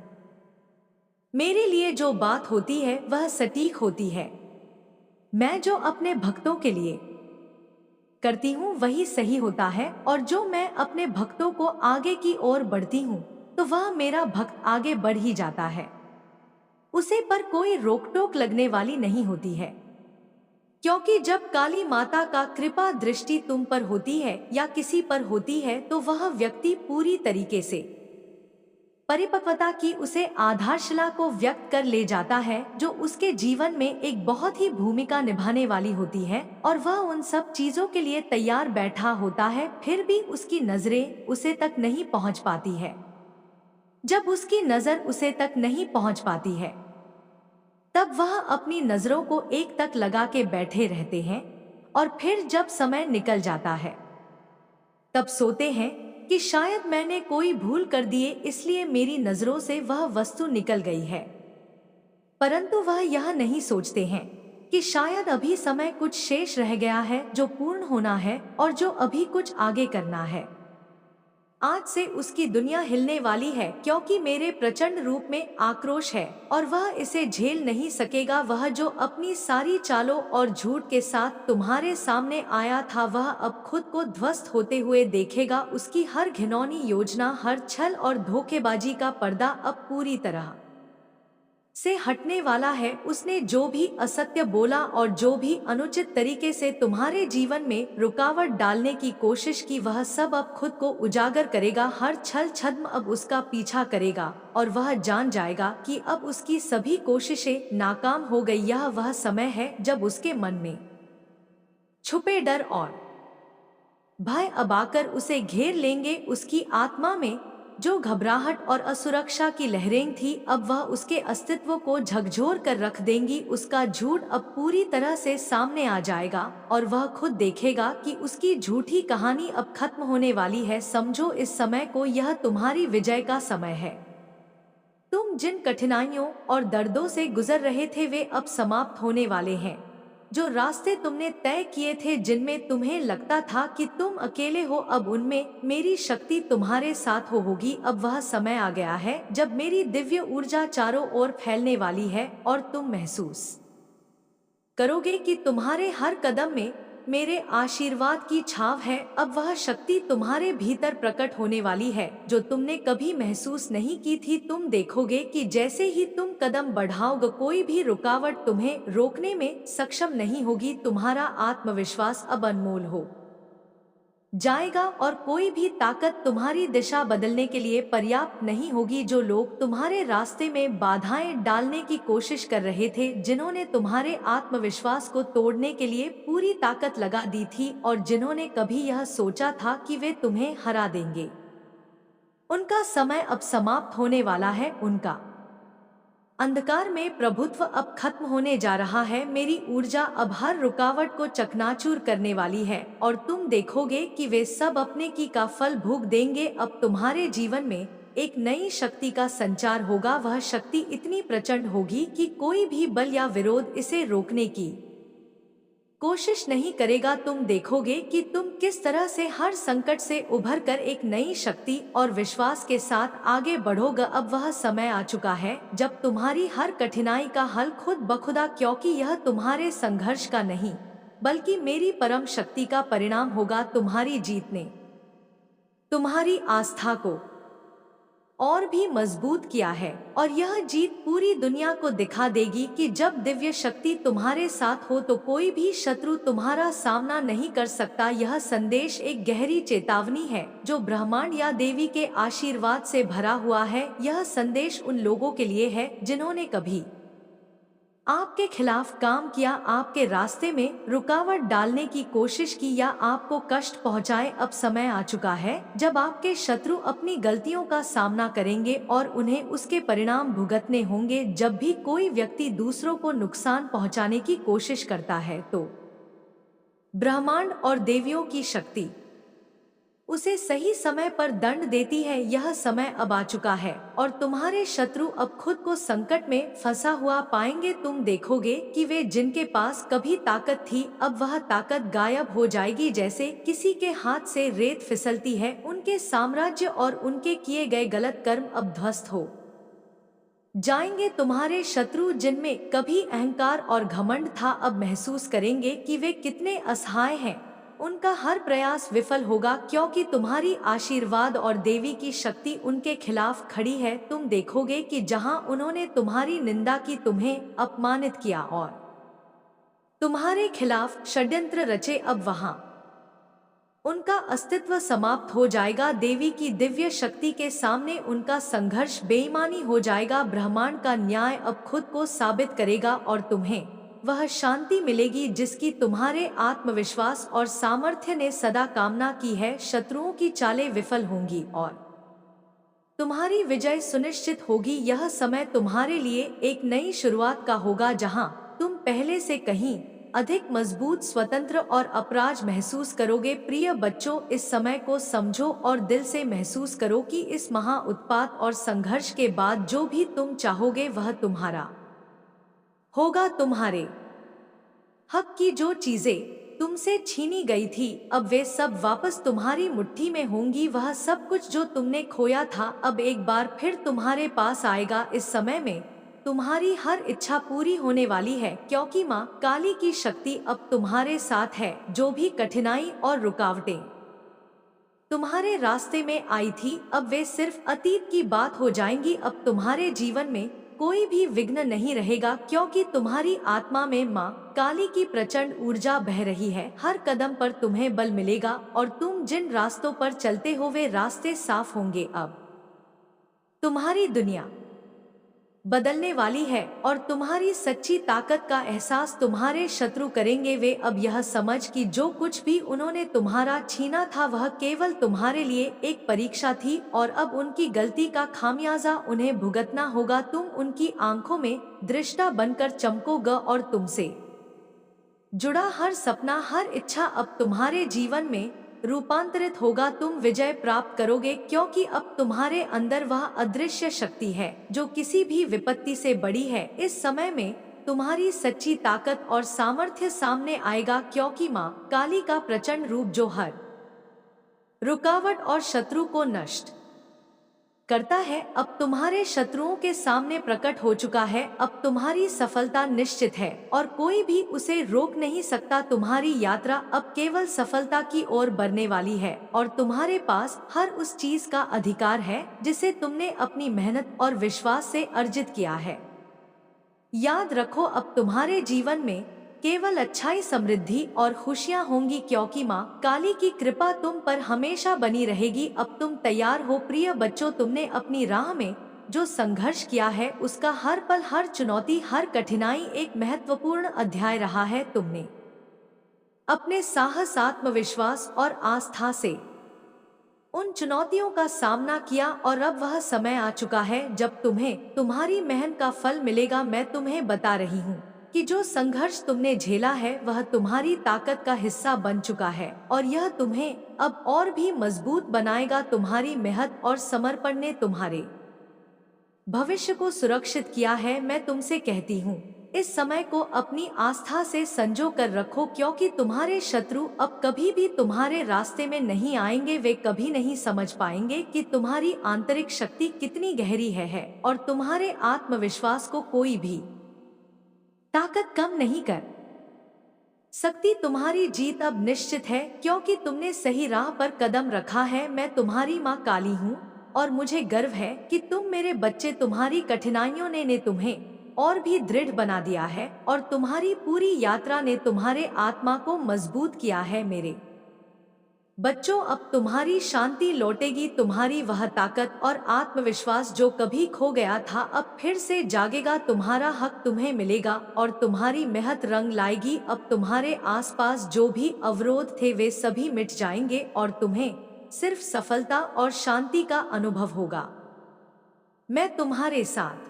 S1: मेरे लिए जो बात होती है वह सटीक होती है। मैं जो अपने भक्तों के लिए करती हूँ वही सही होता है, और जो मैं अपने भक्तों को आगे की ओर बढ़ती हूँ तो वह मेरा भक्त आगे बढ़ ही जाता है, उसे पर कोई रोक टोक लगने वाली नहीं होती है। क्योंकि जब काली माता का कृपा दृष्टि तुम पर होती है या किसी पर होती है तो वह व्यक्ति पूरी तरीके से परिपक्वता की उसे आधारशिला को व्यक्त कर ले जाता है, जो उसके जीवन में एक बहुत ही भूमिका निभाने वाली होती है, और वह उन सब चीजों के लिए तैयार बैठा होता है, फिर भी उसकी नजरें उसे तक नहीं पहुंच पाती है। जब उसकी नजर उसे तक नहीं पहुंच पाती है तब वह अपनी नजरों को एक तक लगा के बैठे रहते हैं, और फिर जब समय निकल जाता है तब सोते हैं कि शायद मैंने कोई भूल कर दिए, इसलिए मेरी नजरों से वह वस्तु निकल गई है। परंतु वह यह नहीं सोचते हैं कि शायद अभी समय कुछ शेष रह गया है जो पूर्ण होना है और जो अभी कुछ आगे करना है। आज से उसकी दुनिया हिलने वाली है, क्योंकि मेरे प्रचंड रूप में आक्रोश है और वह इसे झेल नहीं सकेगा। वह जो अपनी सारी चालों और झूठ के साथ तुम्हारे सामने आया था, वह अब खुद को ध्वस्त होते हुए देखेगा। उसकी हर घिनौनी योजना, हर छल और धोखेबाजी का पर्दा अब पूरी तरह से हटने वाला है। उसने जो भी असत्य बोला और जो भी अनुचित तरीके से तुम्हारे जीवन में रुकावट डालने की कोशिश की, वह सब अब खुद को उजागर करेगा। हर छल छद्म अब उसका पीछा करेगा और वह जान जाएगा कि अब उसकी सभी कोशिशें नाकाम हो गई। यह वह समय है जब उसके मन में छुपे डर और भय अब आकर उसे घेर लेंगे। उसकी आत्मा में जो घबराहट और असुरक्षा की लहरें थी, अब वह उसके अस्तित्व को झकझोर कर रख देंगी। उसका झूठ अब पूरी तरह से सामने आ जाएगा और वह खुद देखेगा कि उसकी झूठी कहानी अब खत्म होने वाली है। समझो इस समय को, यह तुम्हारी विजय का समय है। तुम जिन कठिनाइयों और दर्दों से गुजर रहे थे, वे अब समाप्त होने वाले हैं। जो रास्ते तुमने तय किए थे, जिनमें तुम्हें लगता था कि तुम अकेले हो, अब उनमें मेरी शक्ति तुम्हारे साथ होगी। अब वह समय आ गया है जब मेरी दिव्य ऊर्जा चारों ओर फैलने वाली है और तुम महसूस करोगे कि तुम्हारे हर कदम में मेरे आशीर्वाद की छाव है। अब वह शक्ति तुम्हारे भीतर प्रकट होने वाली है जो तुमने कभी महसूस नहीं की थी। तुम देखोगे कि जैसे ही तुम कदम बढ़ाओगे, कोई भी रुकावट तुम्हें रोकने में सक्षम नहीं होगी। तुम्हारा आत्मविश्वास अब अनमोल हो जाएगा और कोई भी ताकत तुम्हारी दिशा बदलने के लिए पर्याप्त नहीं होगी। जो लोग तुम्हारे रास्ते में बाधाएं डालने की कोशिश कर रहे थे, जिन्होंने तुम्हारे आत्मविश्वास को तोड़ने के लिए पूरी ताकत लगा दी थी और जिन्होंने कभी यह सोचा था कि वे तुम्हें हरा देंगे, उनका समय अब समाप्त होने वाला है। उनका अंधकार में प्रभुत्व अब खत्म होने जा रहा है। मेरी ऊर्जा अब हर रुकावट को चकनाचूर करने वाली है और तुम देखोगे कि वे सब अपने की का फल भोग देंगे। अब तुम्हारे जीवन में एक नई शक्ति का संचार होगा। वह शक्ति इतनी प्रचंड होगी कि कोई भी बल या विरोध इसे रोकने की कोशिश नहीं करेगा। तुम देखोगे कि तुम किस तरह से हर संकट से उभर कर एक नई शक्ति और विश्वास के साथ आगे बढ़ोगे। अब वह समय आ चुका है जब तुम्हारी हर कठिनाई का हल खुद बखुदा, क्योंकि यह तुम्हारे संघर्ष का नहीं बल्कि मेरी परम शक्ति का परिणाम होगा। तुम्हारी जीत ने तुम्हारी आस्था को और भी मजबूत किया है और यह जीत पूरी दुनिया को दिखा देगी कि जब दिव्य शक्ति तुम्हारे साथ हो तो कोई भी शत्रु तुम्हारा सामना नहीं कर सकता। यह संदेश एक गहरी चेतावनी है जो ब्रह्मांड या देवी के आशीर्वाद से भरा हुआ है। यह संदेश उन लोगों के लिए है जिन्होंने कभी आपके खिलाफ काम किया, आपके रास्ते में रुकावट डालने की कोशिश की या आपको कष्ट पहुंचाए। अब समय आ चुका है जब आपके शत्रु अपनी गलतियों का सामना करेंगे और उन्हें उसके परिणाम भुगतने होंगे। जब भी कोई व्यक्ति दूसरों को नुकसान पहुंचाने की कोशिश करता है तो ब्रह्मांड और देवियों की शक्ति उसे सही समय पर दंड देती है। यह समय अब आ चुका है और तुम्हारे शत्रु अब खुद को संकट में फंसा हुआ पाएंगे। तुम देखोगे कि वे जिनके पास कभी ताकत थी, अब वह ताकत गायब हो जाएगी। जैसे किसी के हाथ से रेत फिसलती है, उनके साम्राज्य और उनके किए गए गलत कर्म अब ध्वस्त हो जाएंगे। तुम्हारे शत्रु जिनमें कभी अहंकार और घमंड था, अब महसूस करेंगे कि वे कितने असहाय हैं। उनका हर प्रयास विफल होगा क्योंकि तुम्हारी आशीर्वाद और देवी की शक्ति उनके खिलाफ खड़ी है। तुम देखोगे कि जहां उन्होंने तुम्हारी निंदा की, तुम्हें अपमानित किया और तुम्हारे खिलाफ षड्यंत्र रचे, अब वहां उनका अस्तित्व समाप्त हो जाएगा। देवी की दिव्य शक्ति के सामने उनका संघर्ष बेईमानी हो जाएगा। ब्रह्मांड का न्याय अब खुद को साबित करेगा और तुम्हें वह शांति मिलेगी जिसकी तुम्हारे आत्मविश्वास और सामर्थ्य ने सदा कामना की है। शत्रुओं की चालें विफल होंगी और तुम्हारी विजय सुनिश्चित होगी। यह समय तुम्हारे लिए एक नई शुरुआत का होगा जहां तुम पहले से कहीं अधिक मजबूत, स्वतंत्र और अपराज महसूस करोगे। प्रिय बच्चों, इस समय को समझो और दिल से महसूस करो कि इस महा उत्पात और संघर्ष के बाद जो भी तुम चाहोगे वह तुम्हारा होगा। तुम्हारे हक की जो चीजें तुमसे छीनी गई थी अब वे सब वापस तुम्हारी मुट्ठी में होंगी। वह सब कुछ जो तुमने खोया था अब एक बार फिर तुम्हारे पास आएगा। इस समय में तुम्हारी हर इच्छा पूरी होने वाली है, क्योंकि माँ काली की शक्ति अब तुम्हारे साथ है। जो भी कठिनाई और रुकावटें तुम्हारे रास्ते में आई थी अब वे सिर्फ अतीत की बात हो जाएंगी। अब तुम्हारे जीवन में कोई भी विघ्न नहीं रहेगा, क्योंकि तुम्हारी आत्मा में माँ काली की प्रचंड ऊर्जा बह रही है। हर कदम पर तुम्हें बल मिलेगा और तुम जिन रास्तों पर चलते हो वे रास्ते साफ होंगे। अब तुम्हारी दुनिया बदलने वाली है और तुम्हारी सच्ची ताकत का एहसास तुम्हारे शत्रु करेंगे। वे अब यह समझ कि जो कुछ भी उन्होंने तुम्हारा छीना था वह केवल तुम्हारे लिए एक परीक्षा थी और अब उनकी गलती का खामियाजा उन्हें भुगतना होगा। तुम उनकी आंखों में दृष्टा बनकर चमकोगे और तुमसे जुड़ा हर सपना, हर इच्छा अब तुम्हारे जीवन में रूपांतरित होगा। तुम विजय प्राप्त करोगे, क्योंकि अब तुम्हारे अंदर वह अदृश्य शक्ति है जो किसी भी विपत्ति से बड़ी है। इस समय में तुम्हारी सच्ची ताकत और सामर्थ्य सामने आएगा, क्योंकि माँ काली का प्रचंड रूप जो हर रुकावट और शत्रु को नष्ट करता है अब तुम्हारे शत्रुओं के सामने प्रकट हो चुका है। अब तुम्हारी सफलता निश्चित है और कोई भी उसे रोक नहीं सकता। तुम्हारी यात्रा अब केवल सफलता की ओर बढ़ने वाली है और तुम्हारे पास हर उस चीज का अधिकार है जिसे तुमने अपनी मेहनत और विश्वास से अर्जित किया है। याद रखो, अब तुम्हारे जीवन में केवल अच्छाई, समृद्धि और खुशियां होंगी, क्योंकि माँ काली की कृपा तुम पर हमेशा बनी रहेगी। अब तुम तैयार हो प्रिय बच्चों। तुमने अपनी राह में जो संघर्ष किया है उसका हर पल, हर चुनौती, हर कठिनाई एक महत्वपूर्ण अध्याय रहा है। तुमने अपने साहस, आत्मविश्वास और आस्था से उन चुनौतियों का सामना किया और अब वह समय आ चुका है जब तुम्हें तुम्हारी मेहनत का फल मिलेगा। मैं तुम्हें बता रही हूँ कि जो संघर्ष तुमने झेला है वह तुम्हारी ताकत का हिस्सा बन चुका है और यह तुम्हें अब और भी मजबूत बनाएगा। तुम्हारी मेहनत और समर्पण ने तुम्हारे भविष्य को सुरक्षित किया है। मैं तुमसे कहती हूँ, इस समय को अपनी आस्था से संजो कर रखो, क्योंकि तुम्हारे शत्रु अब कभी भी तुम्हारे रास्ते में नहीं आएंगे। वे कभी नहीं समझ पाएंगे कि तुम्हारी आंतरिक शक्ति कितनी गहरी है और तुम्हारे आत्मविश्वास को कोई भी ताकत कम नहीं कर सकती। तुम्हारी जीत अब निश्चित है, क्योंकि तुमने सही राह पर कदम रखा है। मैं तुम्हारी माँ काली हूँ और मुझे गर्व है कि तुम मेरे बच्चे, तुम्हारी कठिनाइयों ने तुम्हें और भी दृढ़ बना दिया है और तुम्हारी पूरी यात्रा ने तुम्हारे आत्मा को मजबूत किया है। मेरे बच्चों, अब तुम्हारी शांति लौटेगी। तुम्हारी वह ताकत और आत्मविश्वास जो कभी खो गया था अब फिर से जागेगा। तुम्हारा हक तुम्हें मिलेगा और तुम्हारी मेहनत रंग लाएगी। अब तुम्हारे आसपास जो भी अवरोध थे वे सभी मिट जाएंगे और तुम्हें सिर्फ सफलता और शांति का अनुभव होगा। मैं तुम्हारे साथ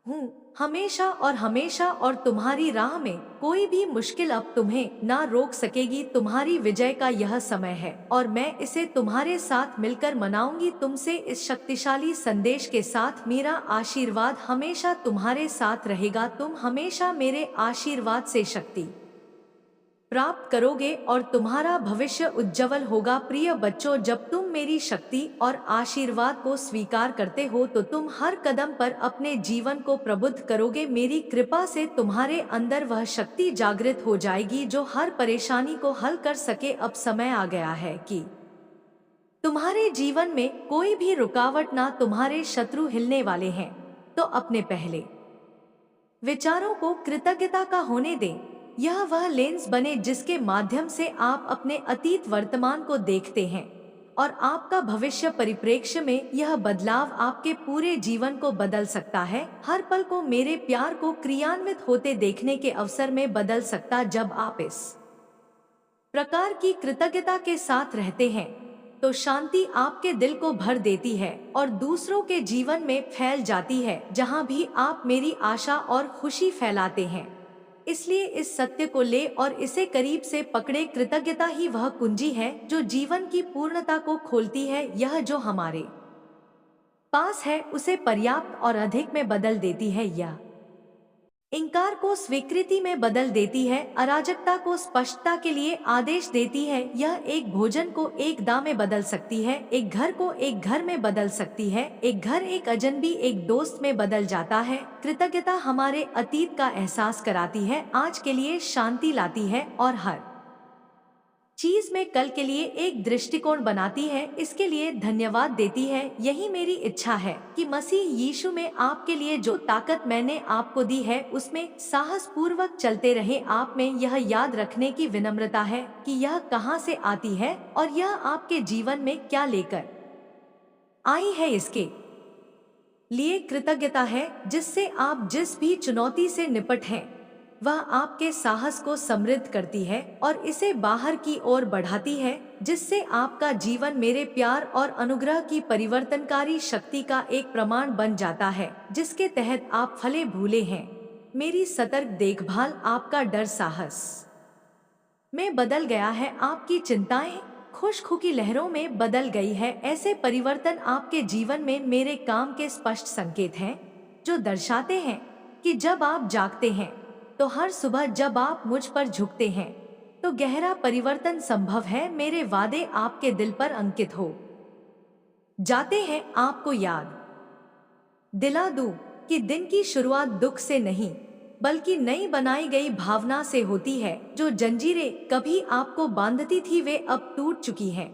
S1: हूँ हमेशा और हमेशा, और तुम्हारी राह में कोई भी मुश्किल अब तुम्हें ना रोक सकेगी। तुम्हारी विजय का यह समय है और मैं इसे तुम्हारे साथ मिलकर मनाऊंगी। तुमसे इस शक्तिशाली संदेश के साथ मेरा आशीर्वाद हमेशा तुम्हारे साथ रहेगा। तुम हमेशा मेरे आशीर्वाद से शक्ति प्राप्त करोगे और तुम्हारा भविष्य उज्जवल होगा। प्रिय बच्चों, जब तुम मेरी शक्ति और आशीर्वाद को स्वीकार करते हो तो तुम हर कदम पर अपने जीवन को प्रबुद्ध करोगे। मेरी कृपा से तुम्हारे अंदर वह शक्ति जागृत हो जाएगी जो हर परेशानी को हल कर सके। अब समय आ गया है कि तुम्हारे जीवन में कोई भी रुकावट ना, तुम्हारे शत्रु हिलने वाले हैं तो अपने पहले विचारों को कृतज्ञता का होने दें। यह वह लेंस बने जिसके माध्यम से आप अपने अतीत, वर्तमान को देखते हैं और आपका भविष्य परिप्रेक्ष्य में यह बदलाव आपके पूरे जीवन को बदल सकता है। हर पल को मेरे प्यार को क्रियान्वित होते देखने के अवसर में बदल सकता। जब आप इस प्रकार की कृतज्ञता के साथ रहते हैं तो शांति आपके दिल को भर देती है और दूसरों के जीवन में फैल जाती है। जहाँ भी आप मेरी आशा और खुशी फैलाते हैं, इसलिए इस सत्य को ले और इसे करीब से पकड़े। कृतज्ञता ही वह कुंजी है जो जीवन की पूर्णता को खोलती है। यह जो हमारे पास है उसे पर्याप्त और अधिक में बदल देती है। यह इंकार को स्वीकृति में बदल देती है, अराजकता को स्पष्टता के लिए आदेश देती है। यह एक भोजन को एक दाम में बदल सकती है, एक घर को एक घर में बदल सकती है, एक घर एक अजनबी एक दोस्त में बदल जाता है। कृतज्ञता हमारे अतीत का एहसास कराती है, आज के लिए शांति लाती है और हर चीज में कल के लिए एक दृष्टिकोण बनाती है। इसके लिए धन्यवाद देती है। यही मेरी इच्छा है कि मसीह यीशु में आपके लिए जो ताकत मैंने आपको दी है उसमें साहस पूर्वक चलते रहे। आप में यह याद रखने की विनम्रता है कि यह कहां से आती है और यह आपके जीवन में क्या लेकर आई है। इसके लिए कृतज्ञता है जिससे आप जिस भी चुनौती से निपट हैं वह आपके साहस को समृद्ध करती है और इसे बाहर की ओर बढ़ाती है, जिससे आपका जीवन मेरे प्यार और अनुग्रह की परिवर्तनकारी शक्ति का एक प्रमाण बन जाता है, जिसके तहत आप फले फूले हैं। मेरी सतर्क देखभाल आपका डर साहस में बदल गया है, आपकी चिंताएं खुशखू की लहरों में बदल गई है। ऐसे परिवर्तन आपके जीवन में मेरे काम के स्पष्ट संकेत हैं, जो दर्शाते हैं कि जब आप जागते हैं तो हर सुबह जब आप मुझ पर झुकते हैं तो गहरा परिवर्तन संभव है। मेरे वादे आपके दिल पर अंकित हो जाते हैं। आपको याद दिला दूं कि दिन की शुरुआत दुख से नहीं बल्कि नई बनाई गई भावना से होती है। जो जंजीरें कभी आपको बांधती थी वे अब टूट चुकी हैं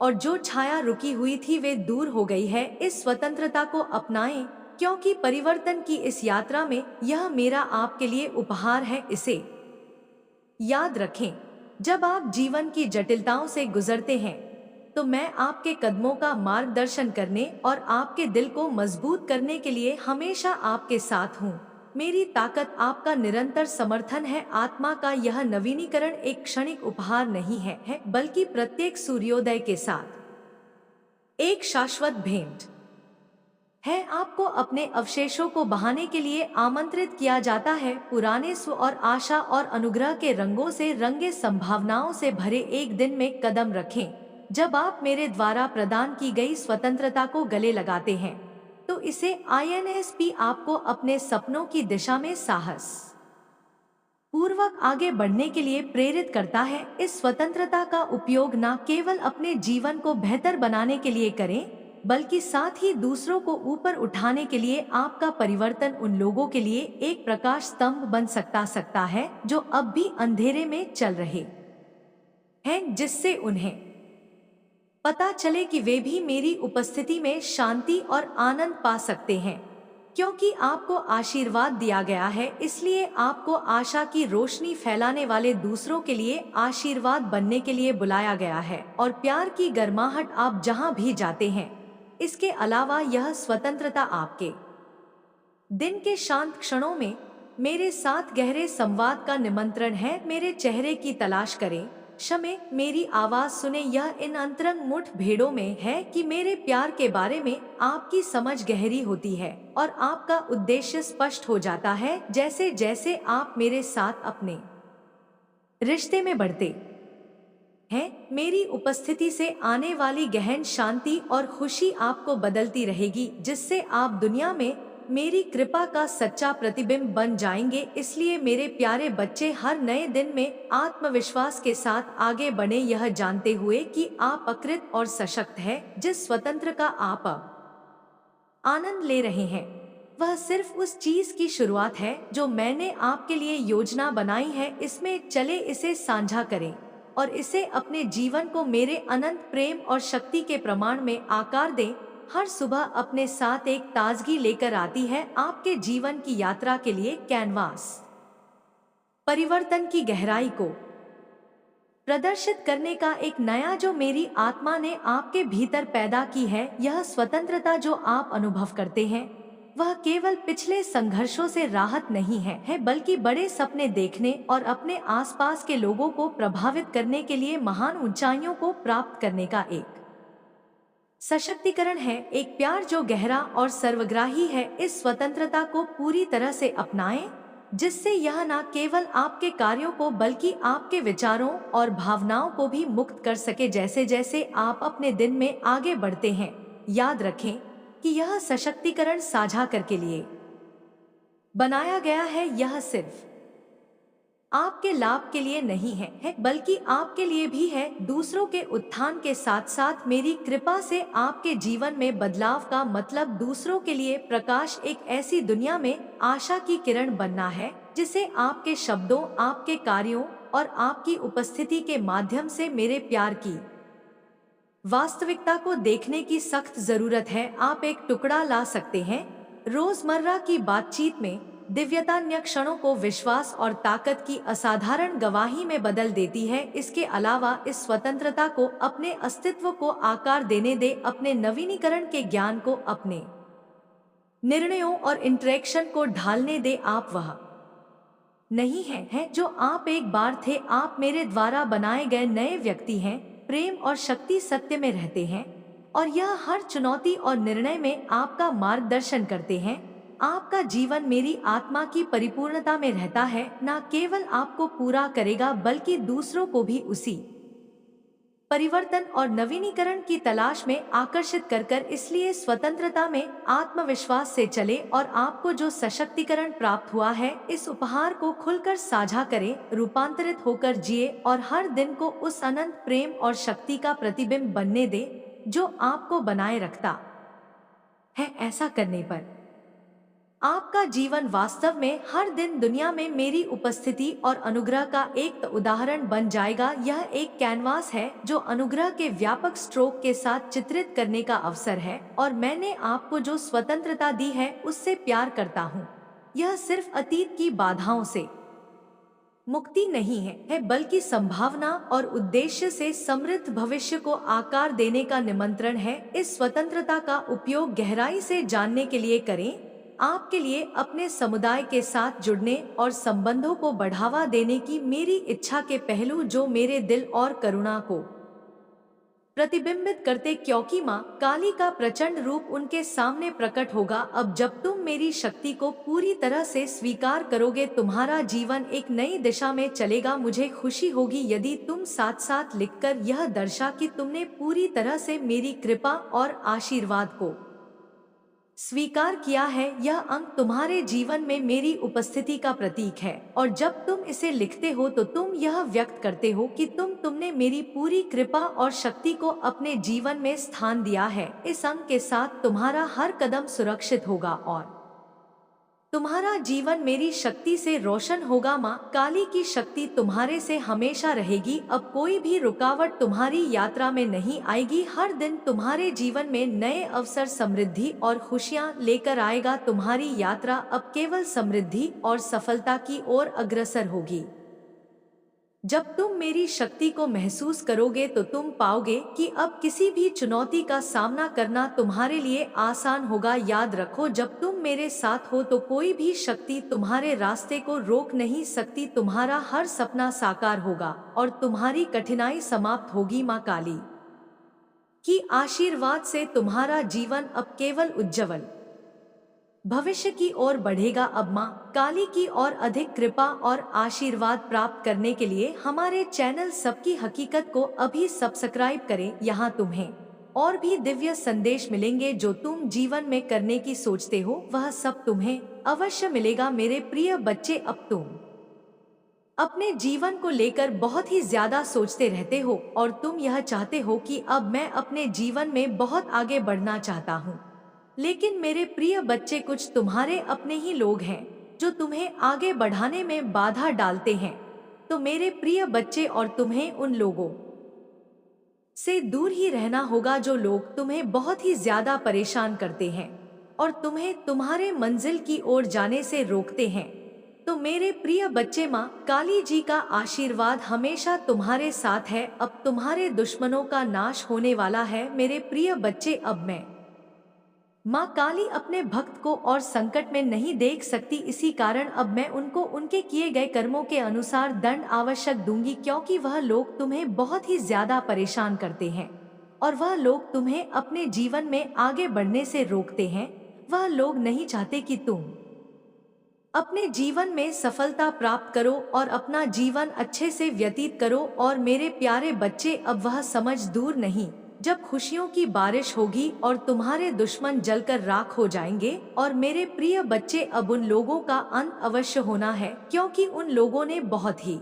S1: और जो छाया रुकी हुई थी वे दूर हो गई है। इस स्वतंत्रता को अपनाएं, क्योंकि परिवर्तन की इस यात्रा में यह मेरा आपके लिए उपहार है। इसे याद रखें, जब आप जीवन की जटिलताओं से गुजरते हैं तो मैं आपके कदमों का मार्गदर्शन करने और आपके दिल को मजबूत करने के लिए हमेशा आपके साथ हूँ। मेरी ताकत आपका निरंतर समर्थन है। आत्मा का यह नवीनीकरण एक क्षणिक उपहार नहीं है बल्कि प्रत्येक सूर्योदय के साथ एक शाश्वत भेंट है। आपको अपने अवशेषों को बहाने के लिए आमंत्रित किया जाता है। पुराने स्व और आशा और अनुग्रह के रंगों से रंगे संभावनाओं से भरे एक दिन में कदम रखें। जब आप मेरे द्वारा प्रदान की गई स्वतंत्रता को गले लगाते हैं तो इसे INSP आपको अपने सपनों की दिशा में साहस पूर्वक आगे बढ़ने के लिए प्रेरित करता है। इस स्वतंत्रता का उपयोग न केवल अपने जीवन को बेहतर बनाने के लिए करें बल्कि साथ ही दूसरों को ऊपर उठाने के लिए। आपका परिवर्तन उन लोगों के लिए एक प्रकाश स्तंभ बन सकता है जो अब भी अंधेरे में चल रहे हैं, जिससे उन्हें पता चले कि वे भी मेरी उपस्थिति में शांति और आनंद पा सकते हैं। क्योंकि आपको आशीर्वाद दिया गया है, इसलिए आपको आशा की रोशनी फैलाने वाले दूसरों के लिए आशीर्वाद बनने के लिए बुलाया गया है और प्यार की गर्माहट आप जहां भी जाते हैं। इसके अलावा यह स्वतंत्रता आपके दिन के शांत क्षणों में मेरे साथ गहरे संवाद का निमंत्रण है। मेरे चेहरे की तलाश करें, क्षमे मेरी आवाज सुने। यह इन अंतरंग मुठभेड़ों में है कि मेरे प्यार के बारे में आपकी समझ गहरी होती है और आपका उद्देश्य स्पष्ट हो जाता है। जैसे जैसे आप मेरे साथ अपने रिश्ते में बढ़ते हैं, मेरी उपस्थिति से आने वाली गहन शांति और खुशी आपको बदलती रहेगी, जिससे आप दुनिया में मेरी कृपा का सच्चा प्रतिबिंब बन जाएंगे। इसलिए मेरे प्यारे बच्चे, हर नए दिन में आत्मविश्वास के साथ आगे बढ़े, यह जानते हुए कि आप अकृत और सशक्त हैं। जिस स्वतंत्र का आप अब आनंद ले रहे हैं वह सिर्फ उस चीज की शुरुआत है जो मैंने आपके लिए योजना बनाई है। इसमें चले, इसे साझा करें और इसे अपने जीवन को मेरे अनंत प्रेम और शक्ति के प्रमाण में आकार दें। हर सुबह अपने साथ एक ताजगी लेकर आती है, आपके जीवन की यात्रा के लिए कैनवास परिवर्तन की गहराई को प्रदर्शित करने का एक नया जो मेरी आत्मा ने आपके भीतर पैदा की है। यह स्वतंत्रता जो आप अनुभव करते हैं वह केवल पिछले संघर्षों से राहत नहीं है बल्कि बड़े सपने देखने और अपने आसपास के लोगों को प्रभावित करने के लिए महान ऊंचाइयों को प्राप्त करने का एक सशक्तिकरण है। एक प्यार जो गहरा और सर्वग्राही है। इस स्वतंत्रता को पूरी तरह से अपनाएं, जिससे यह न केवल आपके कार्यों को बल्कि आपके विचारों और भावनाओं को भी मुक्त कर सके। जैसे जैसे आप अपने दिन में आगे बढ़ते हैं, याद रखें कि यह सशक्तिकरण साझा करके लिए बनाया गया है, यह सिर्फ आपके लाभ के लिए नहीं है, बल्कि आपके लिए भी है। दूसरों के उत्थान के साथ साथ मेरी कृपा से आपके जीवन में बदलाव का मतलब दूसरों के लिए प्रकाश, एक ऐसी दुनिया में आशा की किरण बनना है जिसे आपके शब्दों, आपके कार्यों और आपकी उपस्थिति के माध्यम से मेरे प्यार की वास्तविकता को देखने की सख्त जरूरत है। आप एक टुकड़ा ला सकते हैं, रोजमर्रा की बातचीत में दिव्यता अन्य क्षणों को विश्वास और ताकत की असाधारण गवाही में बदल देती है। इसके अलावा इस स्वतंत्रता को अपने अस्तित्व को आकार देने दे, अपने नवीनीकरण के ज्ञान को अपने निर्णयों और इंटरेक्शन को ढालने दे। आप वह नहीं है जो आप एक बार थे, आप मेरे द्वारा बनाए गए नए व्यक्ति हैं। प्रेम और शक्ति सत्य में रहते हैं और यह हर चुनौती और निर्णय में आपका मार्गदर्शन करते हैं। आपका जीवन मेरी आत्मा की परिपूर्णता में रहता है, न केवल आपको पूरा करेगा बल्कि दूसरों को भी उसी परिवर्तन और नवीनीकरण की तलाश में आकर्षित कर इसलिए स्वतंत्रता में आत्मविश्वास से चले और आपको जो सशक्तिकरण प्राप्त हुआ है, इस उपहार को खुलकर साझा करें, रूपांतरित होकर जिए और हर दिन को उस अनंत प्रेम और शक्ति का प्रतिबिंब बनने दे जो आपको बनाए रखता है। ऐसा करने पर आपका जीवन वास्तव में हर दिन दुनिया में मेरी उपस्थिति और अनुग्रह का एक उदाहरण बन जाएगा। यह एक कैनवास है जो अनुग्रह के व्यापक स्ट्रोक के साथ चित्रित करने का अवसर है और मैंने आपको जो स्वतंत्रता दी है उससे प्यार करता हूँ। यह सिर्फ अतीत की बाधाओं से मुक्ति नहीं है बल्कि संभावना और उद्देश्य से समृद्ध भविष्य को आकार देने का निमंत्रण है। इस स्वतंत्रता का उपयोग गहराई से जानने के लिए करें, आपके लिए, अपने समुदाय के साथ जुड़ने और संबंधों को बढ़ावा देने की मेरी इच्छा के पहलू जो मेरे दिल और करुणा को प्रतिबिंबित करते, क्योंकि माँ काली का प्रचंड रूप उनके सामने प्रकट होगा। अब जब तुम मेरी शक्ति को पूरी तरह से स्वीकार करोगे, तुम्हारा जीवन एक नई दिशा में चलेगा। मुझे खुशी होगी यदि तुम साथ साथ लिखकर यह दर्शा कि तुमने पूरी तरह से मेरी कृपा और आशीर्वाद को स्वीकार किया है। यह अंक तुम्हारे जीवन में मेरी उपस्थिति का प्रतीक है और जब तुम इसे लिखते हो तो तुम यह व्यक्त करते हो कि तुमने मेरी पूरी कृपा और शक्ति को अपने जीवन में स्थान दिया है। इस अंक के साथ तुम्हारा हर कदम सुरक्षित होगा और तुम्हारा जीवन मेरी शक्ति से रोशन होगा। माँ काली की शक्ति तुम्हारे से हमेशा रहेगी। अब कोई भी रुकावट तुम्हारी यात्रा में नहीं आएगी। हर दिन तुम्हारे जीवन में नए अवसर, समृद्धि और खुशियाँ लेकर आएगा। तुम्हारी यात्रा अब केवल समृद्धि और सफलता की ओर अग्रसर होगी। जब तुम मेरी शक्ति को महसूस करोगे तो तुम पाओगे कि अब किसी भी चुनौती का सामना करना तुम्हारे लिए आसान होगा। याद रखो, जब तुम मेरे साथ हो तो कोई भी शक्ति तुम्हारे रास्ते को रोक नहीं सकती। तुम्हारा हर सपना साकार होगा और तुम्हारी कठिनाई समाप्त होगी। माँ काली की आशीर्वाद से तुम्हारा जीवन अब केवल उज्जवल भविष्य की ओर बढ़ेगा। अब माँ काली की और अधिक कृपा और आशीर्वाद प्राप्त करने के लिए हमारे चैनल सबकी हकीकत को अभी सब्सक्राइब करें। यहाँ तुम्हें और भी दिव्य संदेश मिलेंगे। जो तुम जीवन में करने की सोचते हो वह सब तुम्हें अवश्य मिलेगा। मेरे प्रिय बच्चे, अब तुम अपने जीवन को लेकर बहुत ही ज्यादा सोचते रहते हो और तुम यह चाहते हो कि अब मैं अपने जीवन में बहुत आगे बढ़ना चाहता हूँ। लेकिन मेरे प्रिय बच्चे, कुछ तुम्हारे अपने ही लोग हैं जो तुम्हें आगे बढ़ाने में बाधा डालते हैं। तो मेरे प्रिय बच्चे, और तुम्हें उन लोगों से दूर ही रहना होगा जो लोग तुम्हें बहुत ही ज्यादा परेशान करते हैं और तुम्हें तुम्हारे मंजिल की ओर जाने से रोकते हैं। तो मेरे प्रिय बच्चे, माँ काली जी का आशीर्वाद हमेशा तुम्हारे साथ है। अब तुम्हारे दुश्मनों का नाश होने वाला है। मेरे प्रिय बच्चे, अब मैं माँ काली अपने भक्त को और संकट में नहीं देख सकती। इसी कारण अब मैं उनको उनके किए गए कर्मों के अनुसार दंड आवश्यक दूंगी, क्योंकि वह लोग तुम्हें बहुत ही ज्यादा परेशान करते हैं और वह लोग तुम्हें अपने जीवन में आगे बढ़ने से रोकते हैं। वह लोग नहीं चाहते कि तुम अपने जीवन में सफलता प्राप्त करो और अपना जीवन अच्छे से व्यतीत करो। और मेरे प्यारे बच्चे, अब वह समझ दूर नहीं जब खुशियों की बारिश होगी और तुम्हारे दुश्मन जलकर राख हो जाएंगे। और मेरे प्रिय बच्चे, अब उन लोगों का अंत अवश्य होना है, क्योंकि उन लोगों ने बहुत ही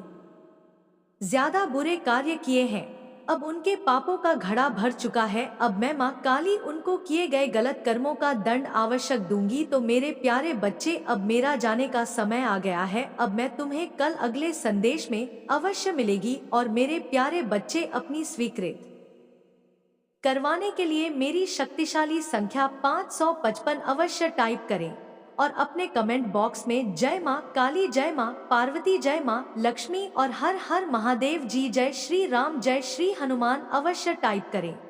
S1: ज्यादा बुरे कार्य किए हैं। अब उनके पापों का घड़ा भर चुका है। अब मैं माँ काली उनको किए गए गलत कर्मों का दंड आवश्यक दूंगी। तो मेरे प्यारे बच्चे, अब मेरा जाने का समय आ गया है। अब मैं तुम्हें कल अगले संदेश में अवश्य मिलेगी। और मेरे प्यारे बच्चे, अपनी स्वीकृत करवाने के लिए मेरी शक्तिशाली संख्या 555 अवश्य टाइप करें। और अपने कमेंट बॉक्स में जय माँ काली, जय माँ पार्वती, जय माँ लक्ष्मी और हर हर महादेव जी, जय श्री राम, जय श्री हनुमान अवश्य टाइप करें।